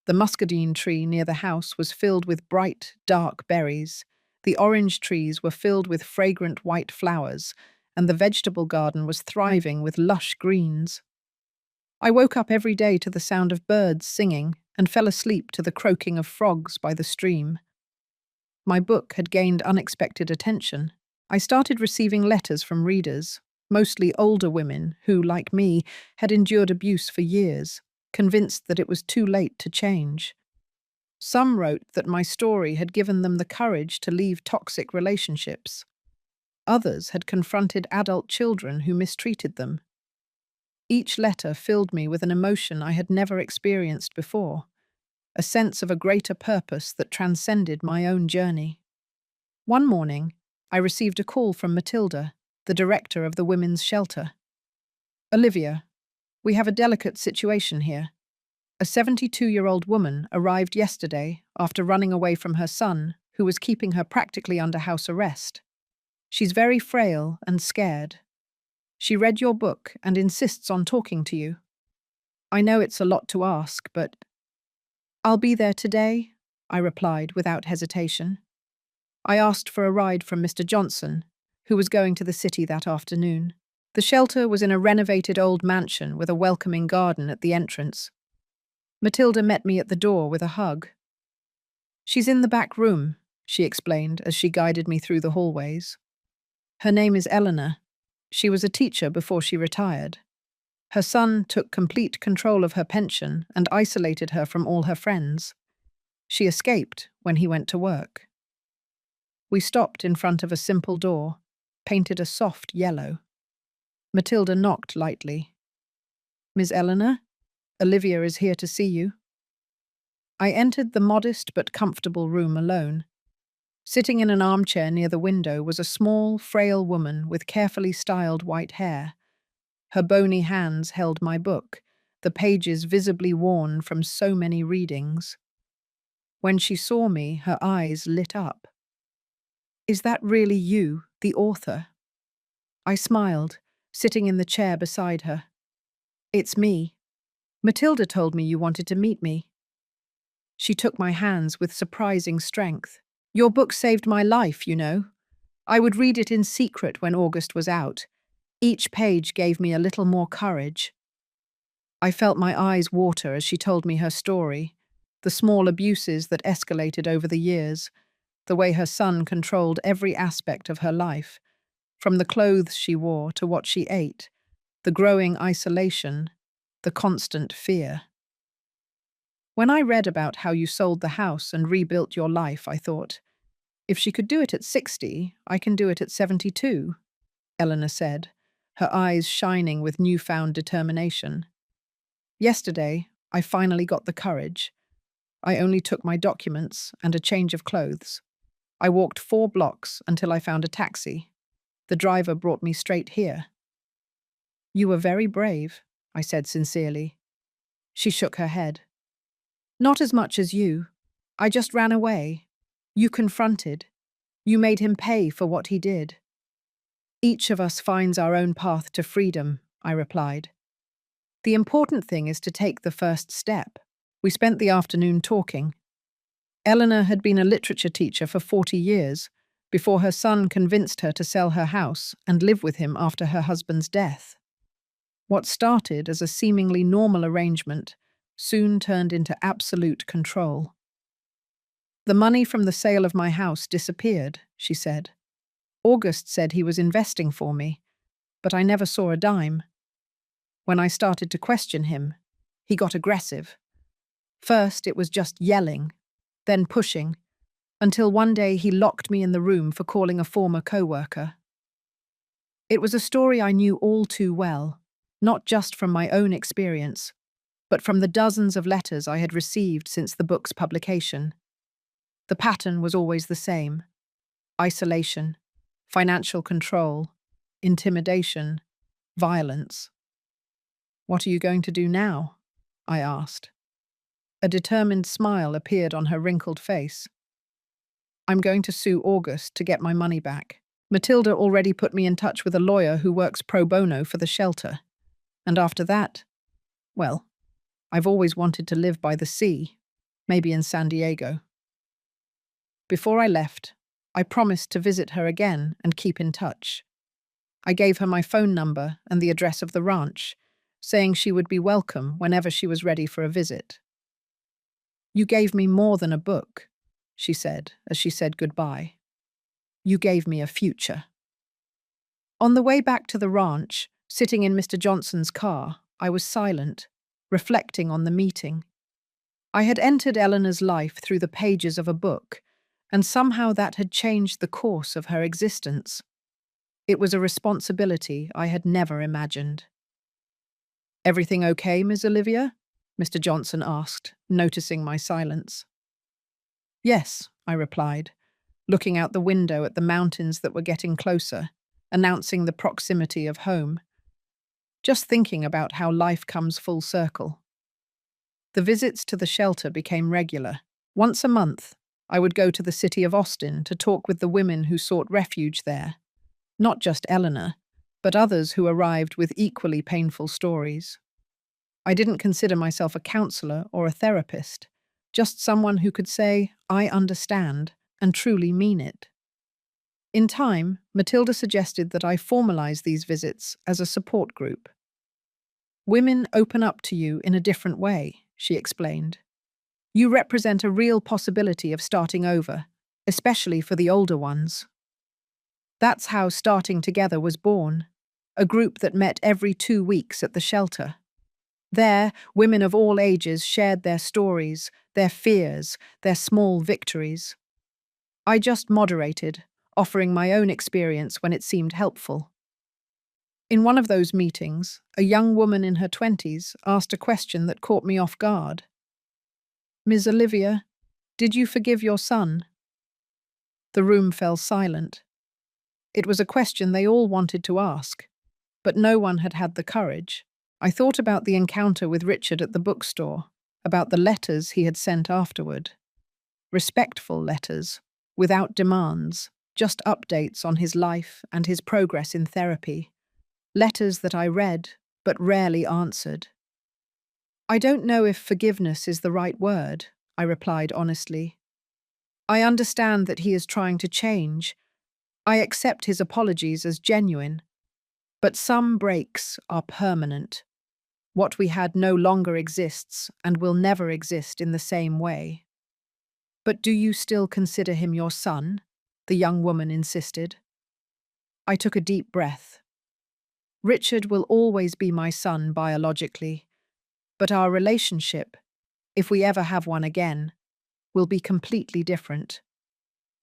The muscadine tree near the house was filled with bright, dark berries. The orange trees were filled with fragrant white flowers, and the vegetable garden was thriving with lush greens. I woke up every day to the sound of birds singing and fell asleep to the croaking of frogs by the stream. My book had gained unexpected attention. I started receiving letters from readers, mostly older women who, like me, had endured abuse for years, convinced that it was too late to change. Some wrote that my story had given them the courage to leave toxic relationships. Others had confronted adult children who mistreated them. Each letter filled me with an emotion I had never experienced before, a sense of a greater purpose that transcended my own journey. One morning, I received a call from Matilda, the director of the women's shelter. "Olivia, we have a delicate situation here. A 72-year-old woman arrived yesterday after running away from her son, who was keeping her practically under house arrest. She's very frail and scared. She read your book and insists on talking to you. I know it's a lot to ask, but—" "I'll be there today," I replied without hesitation. I asked for a ride from Mr. Johnson, who was going to the city that afternoon. The shelter was in a renovated old mansion with a welcoming garden at the entrance. Matilda met me at the door with a hug. "She's in the back room," she explained as she guided me through the hallways. "Her name is Eleanor. She was a teacher before she retired. Her son took complete control of her pension and isolated her from all her friends. She escaped when he went to work." We stopped in front of a simple door, painted a soft yellow. Matilda knocked lightly. "Miss Eleanor, Olivia is here to see you." I entered the modest but comfortable room alone. Sitting in an armchair near the window was a small, frail woman with carefully styled white hair. Her bony hands held my book, the pages visibly worn from so many readings. When she saw me, her eyes lit up. "Is that really you, the author?" I smiled, sitting in the chair beside her. "It's me. Matilda told me you wanted to meet me." She took my hands with surprising strength. "Your book saved my life, you know. I would read it in secret when August was out. Each page gave me a little more courage." I felt my eyes water as she told me her story, the small abuses that escalated over the years, the way her son controlled every aspect of her life, from the clothes she wore to what she ate, the growing isolation, the constant fear. When I read about how you sold the house and rebuilt your life, I thought, if she could do it at 60, I can do it at 72, Eleanor said, her eyes shining with newfound determination. Yesterday, I finally got the courage. I only took my documents and a change of clothes. I walked 4 blocks until I found a taxi. The driver brought me straight here. "You were very brave," I said sincerely. She shook her head. Not as much as you. I just ran away. You confronted. You made him pay for what he did. Each of us finds our own path to freedom, I replied. The important thing is to take the first step. We spent the afternoon talking. Eleanor had been a literature teacher for 40 years, before her son convinced her to sell her house and live with him after her husband's death. What started as a seemingly normal arrangement soon turned into absolute control. The money from the sale of my house disappeared, she said. August said he was investing for me, but I never saw a dime. When I started to question him, he got aggressive. First, it was just yelling, then pushing, until one day he locked me in the room for calling a former co-worker. It was a story I knew all too well, not just from my own experience, but from the dozens of letters I had received since the book's publication. The pattern was always the same: isolation, financial control, intimidation, violence. What are you going to do now? I asked. A determined smile appeared on her wrinkled face. I'm going to sue August to get my money back. Matilda already put me in touch with a lawyer who works pro bono for the shelter. And after that, well, I've always wanted to live by the sea, maybe in San Diego. Before I left, I promised to visit her again and keep in touch. I gave her my phone number and the address of the ranch, saying she would be welcome whenever she was ready for a visit. You gave me more than a book, she said as she said goodbye. You gave me a future. On the way back to the ranch, sitting in Mr. Johnson's car, I was silent, reflecting on the meeting. I had entered Eleanor's life through the pages of a book, and somehow that had changed the course of her existence. It was a responsibility I had never imagined. Everything okay, Miss Olivia? Mr. Johnson asked, noticing my silence. Yes, I replied, looking out the window at the mountains that were getting closer, announcing the proximity of home. Just thinking about how life comes full circle. The visits to the shelter became regular. Once a month, I would go to the city of Austin to talk with the women who sought refuge there. Not just Eleanor, but others who arrived with equally painful stories. I didn't consider myself a counselor or a therapist, just someone who could say, I understand, and truly mean it. In time, Matilda suggested that I formalize these visits as a support group. Women open up to you in a different way, she explained. You represent a real possibility of starting over, especially for the older ones. That's how Starting Together was born, a group that met every 2 weeks at the shelter. There, women of all ages shared their stories, their fears, their small victories. I just moderated, offering my own experience when it seemed helpful. In one of those meetings, a young woman in her 20s asked a question that caught me off guard. Ms. Olivia, did you forgive your son? The room fell silent. It was a question they all wanted to ask, but no one had had the courage. I thought about the encounter with Richard at the bookstore, about the letters he had sent afterward. Respectful letters, without demands, just updates on his life and his progress in therapy. Letters that I read, but rarely answered. I don't know if forgiveness is the right word, I replied honestly. I understand that he is trying to change. I accept his apologies as genuine. But some breaks are permanent. What we had no longer exists and will never exist in the same way. But do you still consider him your son? The young woman insisted. I took a deep breath. Richard will always be my son biologically, but our relationship, if we ever have one again, will be completely different.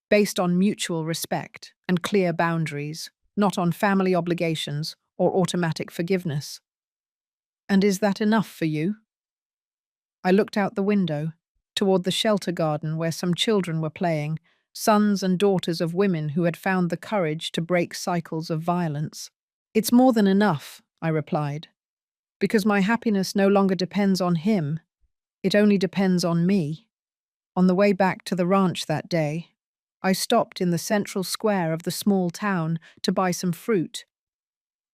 Based on mutual respect and clear boundaries, not on family obligations or automatic forgiveness. And is that enough for you? I looked out the window, toward the shelter garden where some children were playing, sons and daughters of women who had found the courage to break cycles of violence. It's more than enough, I replied. Because my happiness no longer depends on him, it only depends on me. On the way back to the ranch that day, I stopped in the central square of the small town to buy some fruit.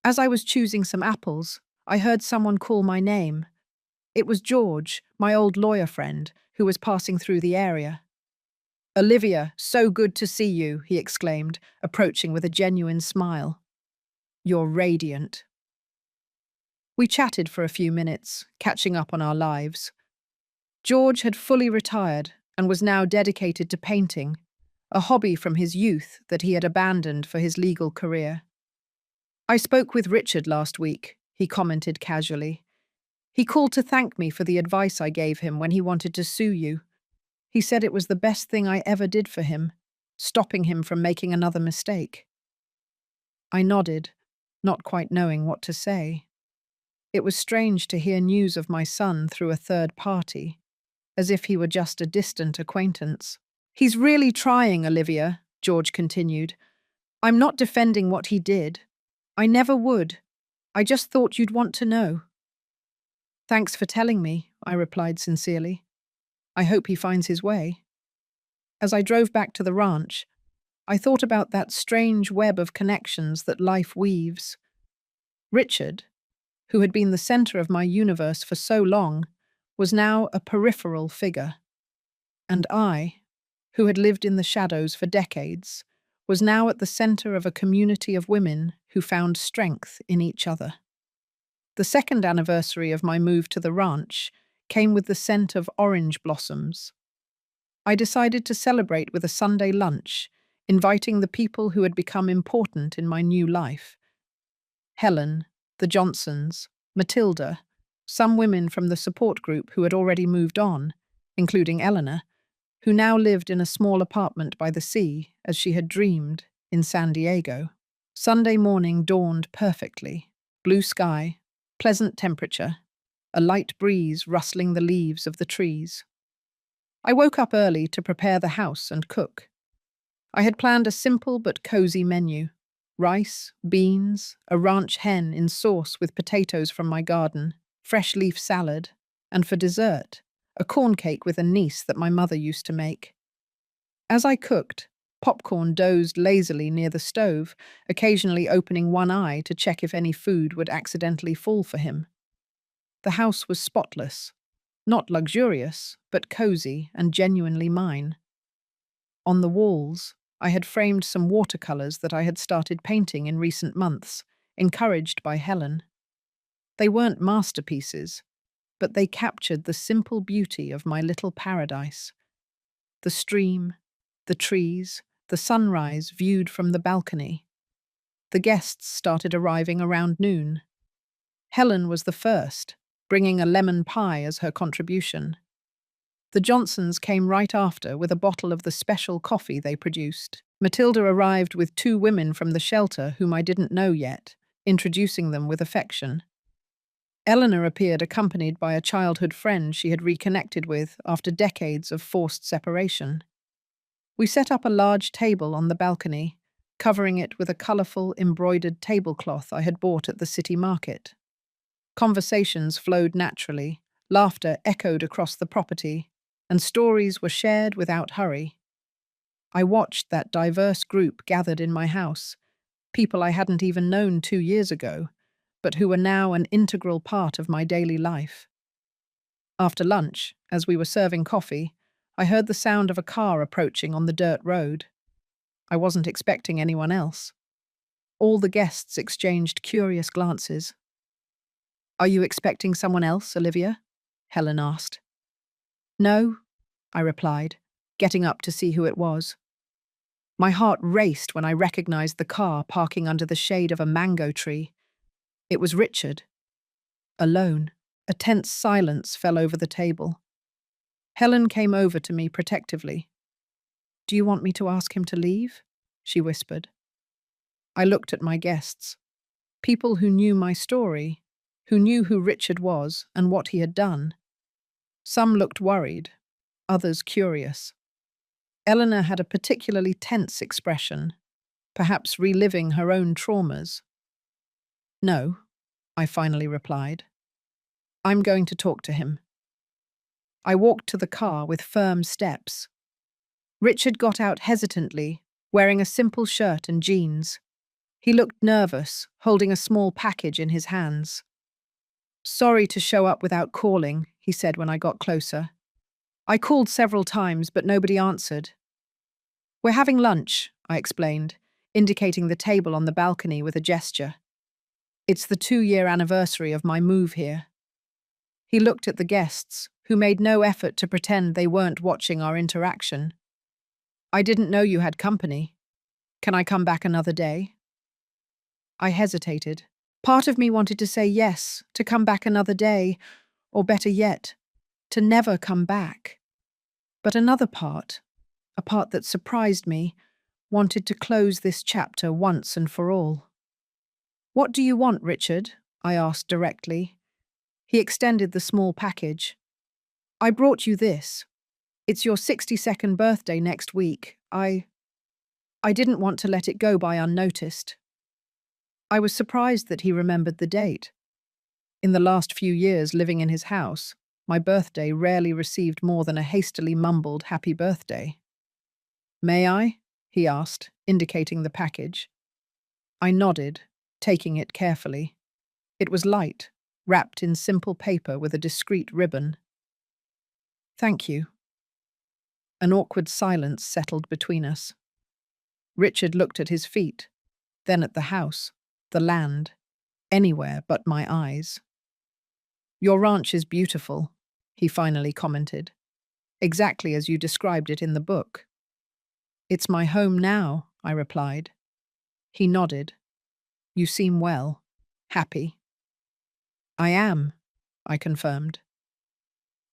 As I was choosing some apples, I heard someone call my name. It was George, my old lawyer friend, who was passing through the area. "Olivia, so good to see you," he exclaimed, approaching with a genuine smile. "You're radiant." We chatted for a few minutes, catching up on our lives. George had fully retired and was now dedicated to painting, a hobby from his youth that he had abandoned for his legal career. "I spoke with Richard last week," he commented casually. "He called to thank me for the advice I gave him when he wanted to sue you. He said it was the best thing I ever did for him, stopping him from making another mistake." I nodded, not quite knowing what to say. It was strange to hear news of my son through a third party, as if he were just a distant acquaintance. "He's really trying, Olivia," George continued. "I'm not defending what he did. I never would. I just thought you'd want to know." "Thanks for telling me," I replied sincerely. "I hope he finds his way." As I drove back to the ranch, I thought about that strange web of connections that life weaves. Richard, who had been the center of my universe for so long, was now a peripheral figure. And I, who had lived in the shadows for decades, was now at the center of a community of women who found strength in each other. The second anniversary of my move to the ranch came with the scent of orange blossoms. I decided to celebrate with a Sunday lunch, inviting the people who had become important in my new life. Helen, the Johnsons, Matilda, some women from the support group who had already moved on, including Eleanor, who now lived in a small apartment by the sea, as she had dreamed, in San Diego. Sunday morning dawned perfectly. Blue sky, pleasant temperature, a light breeze rustling the leaves of the trees. I woke up early to prepare the house and cook. I had planned a simple but cozy menu: rice, beans, a ranch hen in sauce with potatoes from my garden, fresh leaf salad, and for dessert, a corn cake with anise that my mother used to make. As I cooked, Popcorn dozed lazily near the stove, occasionally opening one eye to check if any food would accidentally fall for him. The house was spotless, not luxurious, but cozy and genuinely mine. On the walls, I had framed some watercolors that I had started painting in recent months, encouraged by Helen. They weren't masterpieces, but they captured the simple beauty of my little paradise. The stream, the trees, the sunrise viewed from the balcony. The guests started arriving around noon. Helen was the first, bringing a lemon pie as her contribution. The Johnsons came right after with a bottle of the special coffee they produced. Matilda arrived with two women from the shelter whom I didn't know yet, introducing them with affection. Eleanor appeared accompanied by a childhood friend she had reconnected with after decades of forced separation. We set up a large table on the balcony, covering it with a colourful embroidered tablecloth I had bought at the city market. Conversations flowed naturally, laughter echoed across the property, and stories were shared without hurry. I watched that diverse group gathered in my house, people I hadn't even known 2 years ago, but who were now an integral part of my daily life. After lunch, as we were serving coffee, I heard the sound of a car approaching on the dirt road. I wasn't expecting anyone else. All the guests exchanged curious glances. "Are you expecting someone else, Olivia?" Helen asked. "No," I replied, getting up to see who it was. My heart raced when I recognized the car parking under the shade of a mango tree. It was Richard. Alone, a tense silence fell over the table. Helen came over to me protectively. "Do you want me to ask him to leave?" she whispered. I looked at my guests. People who knew my story, who knew who Richard was and what he had done. Some looked worried, others curious. Eleanor had a particularly tense expression, perhaps reliving her own traumas. "No," I finally replied. I'm going to talk to him. I walked to the car with firm steps. Richard got out hesitantly, wearing a simple shirt and jeans. He looked nervous, holding a small package in his hands. "Sorry to show up without calling," he said when I got closer. "I called several times, but nobody answered." "We're having lunch," I explained, indicating the table on the balcony with a gesture. "It's the 2-year anniversary of my move here." He looked at the guests, who made no effort to pretend they weren't watching our interaction. "I didn't know you had company. Can I come back another day?" I hesitated. Part of me wanted to say yes, to come back another day, or better yet, to never come back. But another part, a part that surprised me, wanted to close this chapter once and for all. "What do you want, Richard?" I asked directly. He extended the small package. "I brought you this. It's your 62nd birthday next week. I didn't want to let it go by unnoticed." I was surprised that he remembered the date. In the last few years living in his house, my birthday rarely received more than a hastily mumbled happy birthday. "May I?" he asked, indicating the package. I nodded, taking it carefully. It was light, wrapped in simple paper with a discreet ribbon. "Thank you." An awkward silence settled between us. Richard looked at his feet, then at the house, the land, anywhere but my eyes. "Your ranch is beautiful," he finally commented. "Exactly as you described it in the book." "It's my home now," I replied. He nodded. "You seem well, happy." "I am," I confirmed.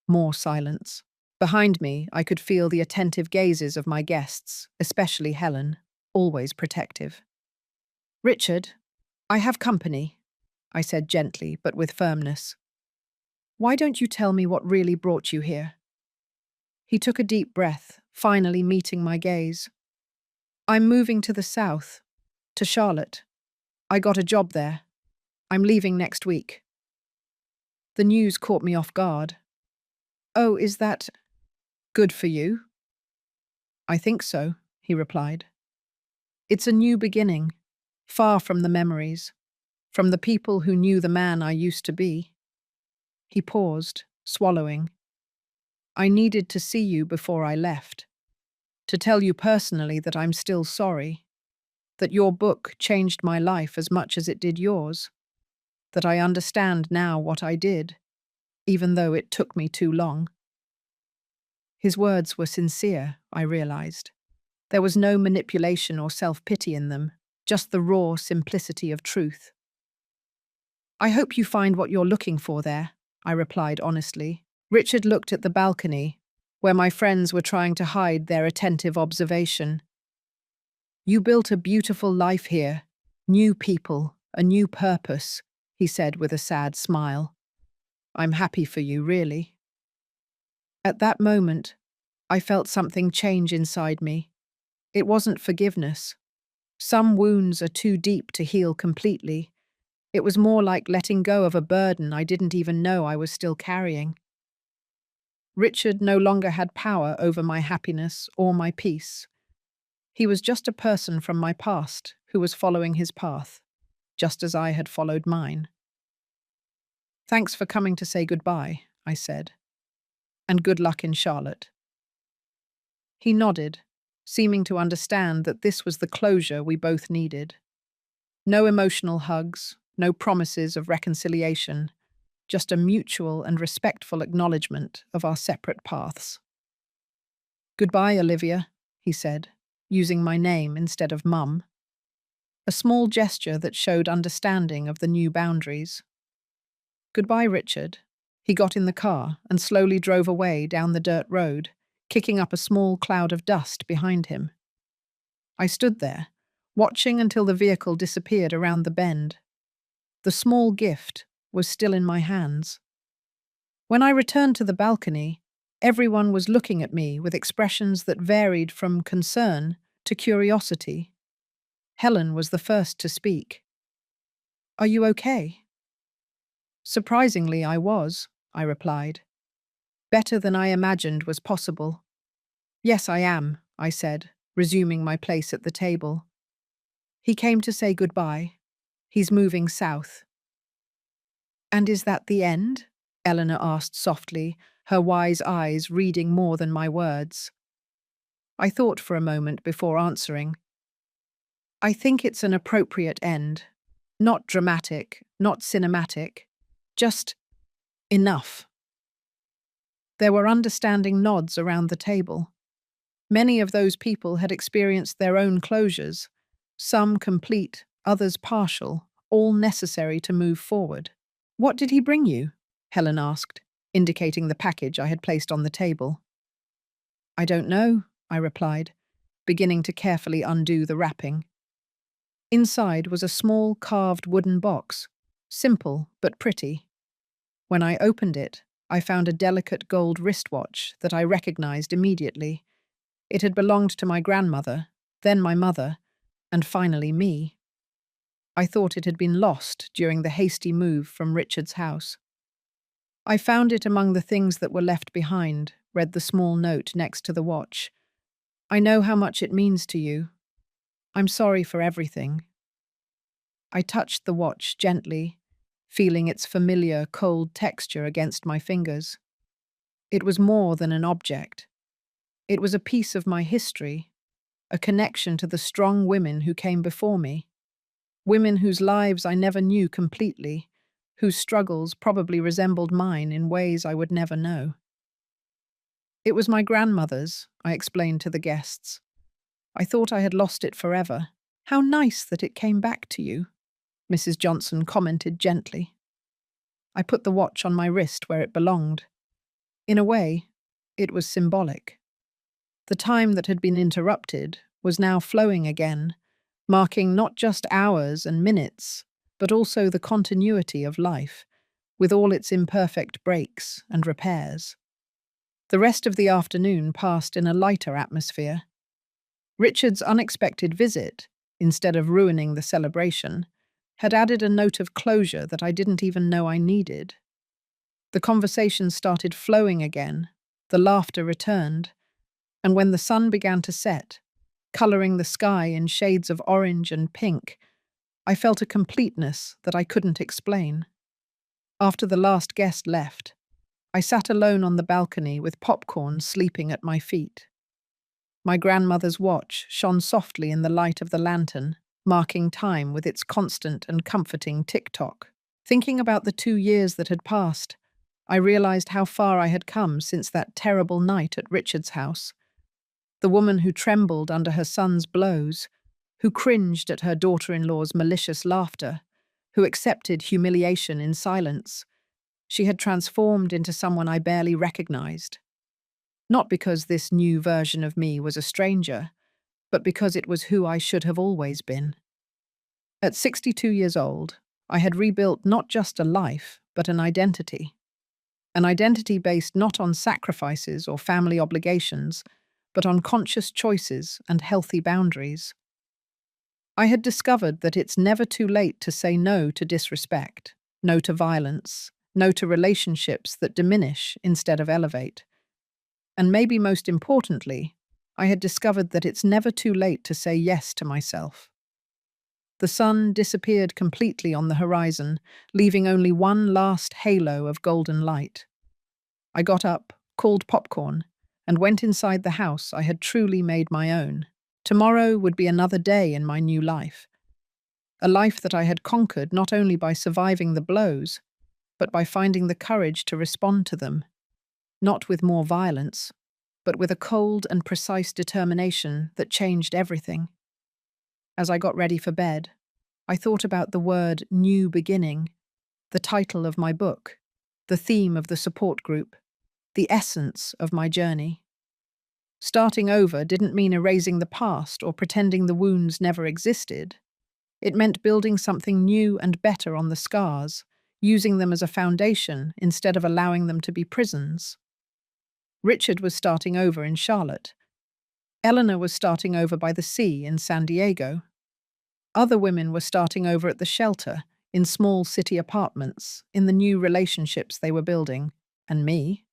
More silence. Behind me, I could feel the attentive gazes of my guests, especially Helen, always protective. "Richard, I have company," I said gently but with firmness. "Why don't you tell me what really brought you here?" He took a deep breath, finally meeting my gaze. "I'm moving to the south, to Charlotte. I got a job there. I'm leaving next week." The news caught me off guard. "Oh, is that good for you?" "I think so," he replied. "It's a new beginning, far from the memories, from the people who knew the man I used to be." He paused, swallowing. "I needed to see you before I left, to tell you personally that I'm still sorry, that your book changed my life as much as it did yours, that I understand now what I did, even though it took me too long." His words were sincere, I realized. There was no manipulation or self-pity in them, just the raw simplicity of truth. "I hope you find what you're looking for there," I replied honestly. Richard looked at the balcony, where my friends were trying to hide their attentive observation. "You built a beautiful life here, new people, a new purpose," he said with a sad smile. "I'm happy for you, really." At that moment, I felt something change inside me. It wasn't forgiveness. Some wounds are too deep to heal completely. It was more like letting go of a burden I didn't even know I was still carrying. Richard no longer had power over my happiness or my peace. He was just a person from my past who was following his path, just as I had followed mine. "Thanks for coming to say goodbye," I said. "And good luck in Charlotte." He nodded, seeming to understand that this was the closure we both needed. No emotional hugs, no promises of reconciliation, just a mutual and respectful acknowledgement of our separate paths. "Goodbye, Olivia," he said, using my name instead of Mum. A small gesture that showed understanding of the new boundaries. "Goodbye, Richard." He got in the car and slowly drove away down the dirt road, kicking up a small cloud of dust behind him. I stood there, watching until the vehicle disappeared around the bend. The small gift was still in my hands. When I returned to the balcony, everyone was looking at me with expressions that varied from concern to curiosity. Helen was the first to speak. "Are you okay?" Surprisingly, I was, I replied. Better than I imagined was possible. Yes, I am, I said, resuming my place at the table. He came to say goodbye. He's moving south. And is that the end? Eleanor asked softly, her wise eyes reading more than my words. I thought for a moment before answering. I think it's an appropriate end. Not dramatic, not cinematic. Just enough. There were understanding nods around the table. Many of those people had experienced their own closures, some complete, others partial, all necessary to move forward. What did he bring you? Helen asked, indicating the package I had placed on the table. I don't know, I replied, beginning to carefully undo the wrapping. Inside was a small carved wooden box, simple but pretty. When I opened it, I found a delicate gold wristwatch that I recognized immediately. It had belonged to my grandmother, then my mother, and finally me. I thought it had been lost during the hasty move from Richard's house. I found it among the things that were left behind, read the small note next to the watch. I know how much it means to you. I'm sorry for everything. I touched the watch gently, feeling its familiar, cold texture against my fingers. It was more than an object. It was a piece of my history, a connection to the strong women who came before me, women whose lives I never knew completely, whose struggles probably resembled mine in ways I would never know. It was my grandmother's, I explained to the guests. I thought I had lost it forever. How nice that it came back to you, Mrs. Johnson commented gently. I put the watch on my wrist where it belonged. In a way, it was symbolic. The time that had been interrupted was now flowing again, marking not just hours and minutes, but also the continuity of life, with all its imperfect breaks and repairs. The rest of the afternoon passed in a lighter atmosphere. Richard's unexpected visit, instead of ruining the celebration, had added a note of closure that I didn't even know I needed. The conversation started flowing again, the laughter returned, and when the sun began to set, colouring the sky in shades of orange and pink, I felt a completeness that I couldn't explain. After the last guest left, I sat alone on the balcony with popcorn sleeping at my feet. My grandmother's watch shone softly in the light of the lantern, marking time with its constant and comforting tick-tock. Thinking about the 2 years that had passed, I realized how far I had come since that terrible night at Richard's house. The woman who trembled under her son's blows, who cringed at her daughter-in-law's malicious laughter, who accepted humiliation in silence. She had transformed into someone I barely recognized. Not because this new version of me was a stranger, but because it was who I should have always been. At 62 years old, I had rebuilt not just a life, but an identity. An identity based not on sacrifices or family obligations, but on conscious choices and healthy boundaries. I had discovered that it's never too late to say no to disrespect, no to violence, no to relationships that diminish instead of elevate. And maybe most importantly, I had discovered that it's never too late to say yes to myself. The sun disappeared completely on the horizon, leaving only one last halo of golden light. I got up, called popcorn, and went inside the house I had truly made my own. Tomorrow would be another day in my new life. A life that I had conquered not only by surviving the blows, but by finding the courage to respond to them, not with more violence, but with a cold and precise determination that changed everything. As I got ready for bed, I thought about the word new beginning, the title of my book, the theme of the support group, the essence of my journey. Starting over didn't mean erasing the past or pretending the wounds never existed. It meant building something new and better on the scars, using them as a foundation instead of allowing them to be prisons. Richard was starting over in Charlotte. Eleanor was starting over by the sea in San Diego. Other women were starting over at the shelter, in small city apartments, in the new relationships they were building, and me.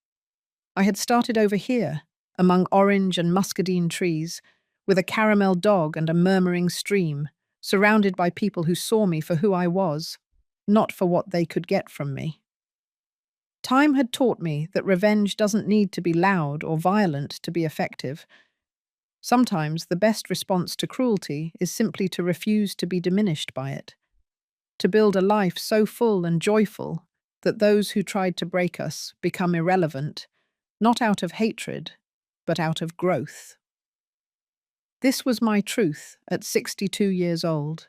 I had started over here, among orange and muscadine trees, with a caramel dog and a murmuring stream, surrounded by people who saw me for who I was, not for what they could get from me. Time had taught me that revenge doesn't need to be loud or violent to be effective. Sometimes the best response to cruelty is simply to refuse to be diminished by it, to build a life so full and joyful that those who tried to break us become irrelevant, not out of hatred, but out of growth. This was my truth at 62 years old,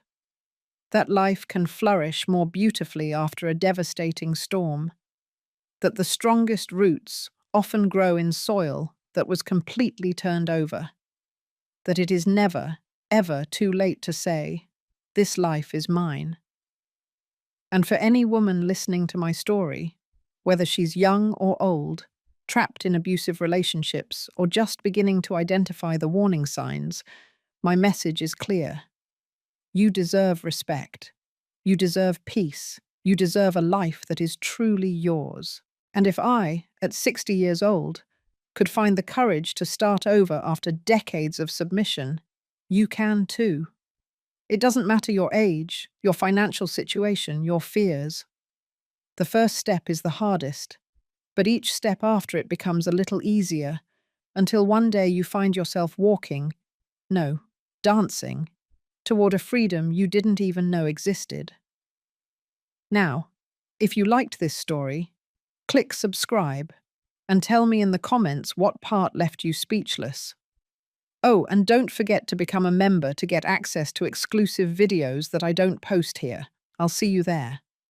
that life can flourish more beautifully after a devastating storm, that the strongest roots often grow in soil that was completely turned over, that it is never, ever too late to say, "This life is mine." And for any woman listening to my story, whether she's young or old, trapped in abusive relationships, or just beginning to identify the warning signs, my message is clear. You deserve respect. You deserve peace. You deserve a life that is truly yours. And if I, at 60 years old, could find the courage to start over after decades of submission, you can too. It doesn't matter your age, your financial situation, your fears. The first step is the hardest, but each step after it becomes a little easier, until one day you find yourself walking, no, dancing, toward a freedom you didn't even know existed. Now, if you liked this story, click subscribe and tell me in the comments what part left you speechless. Oh, and don't forget to become a member to get access to exclusive videos that I don't post here. I'll see you there.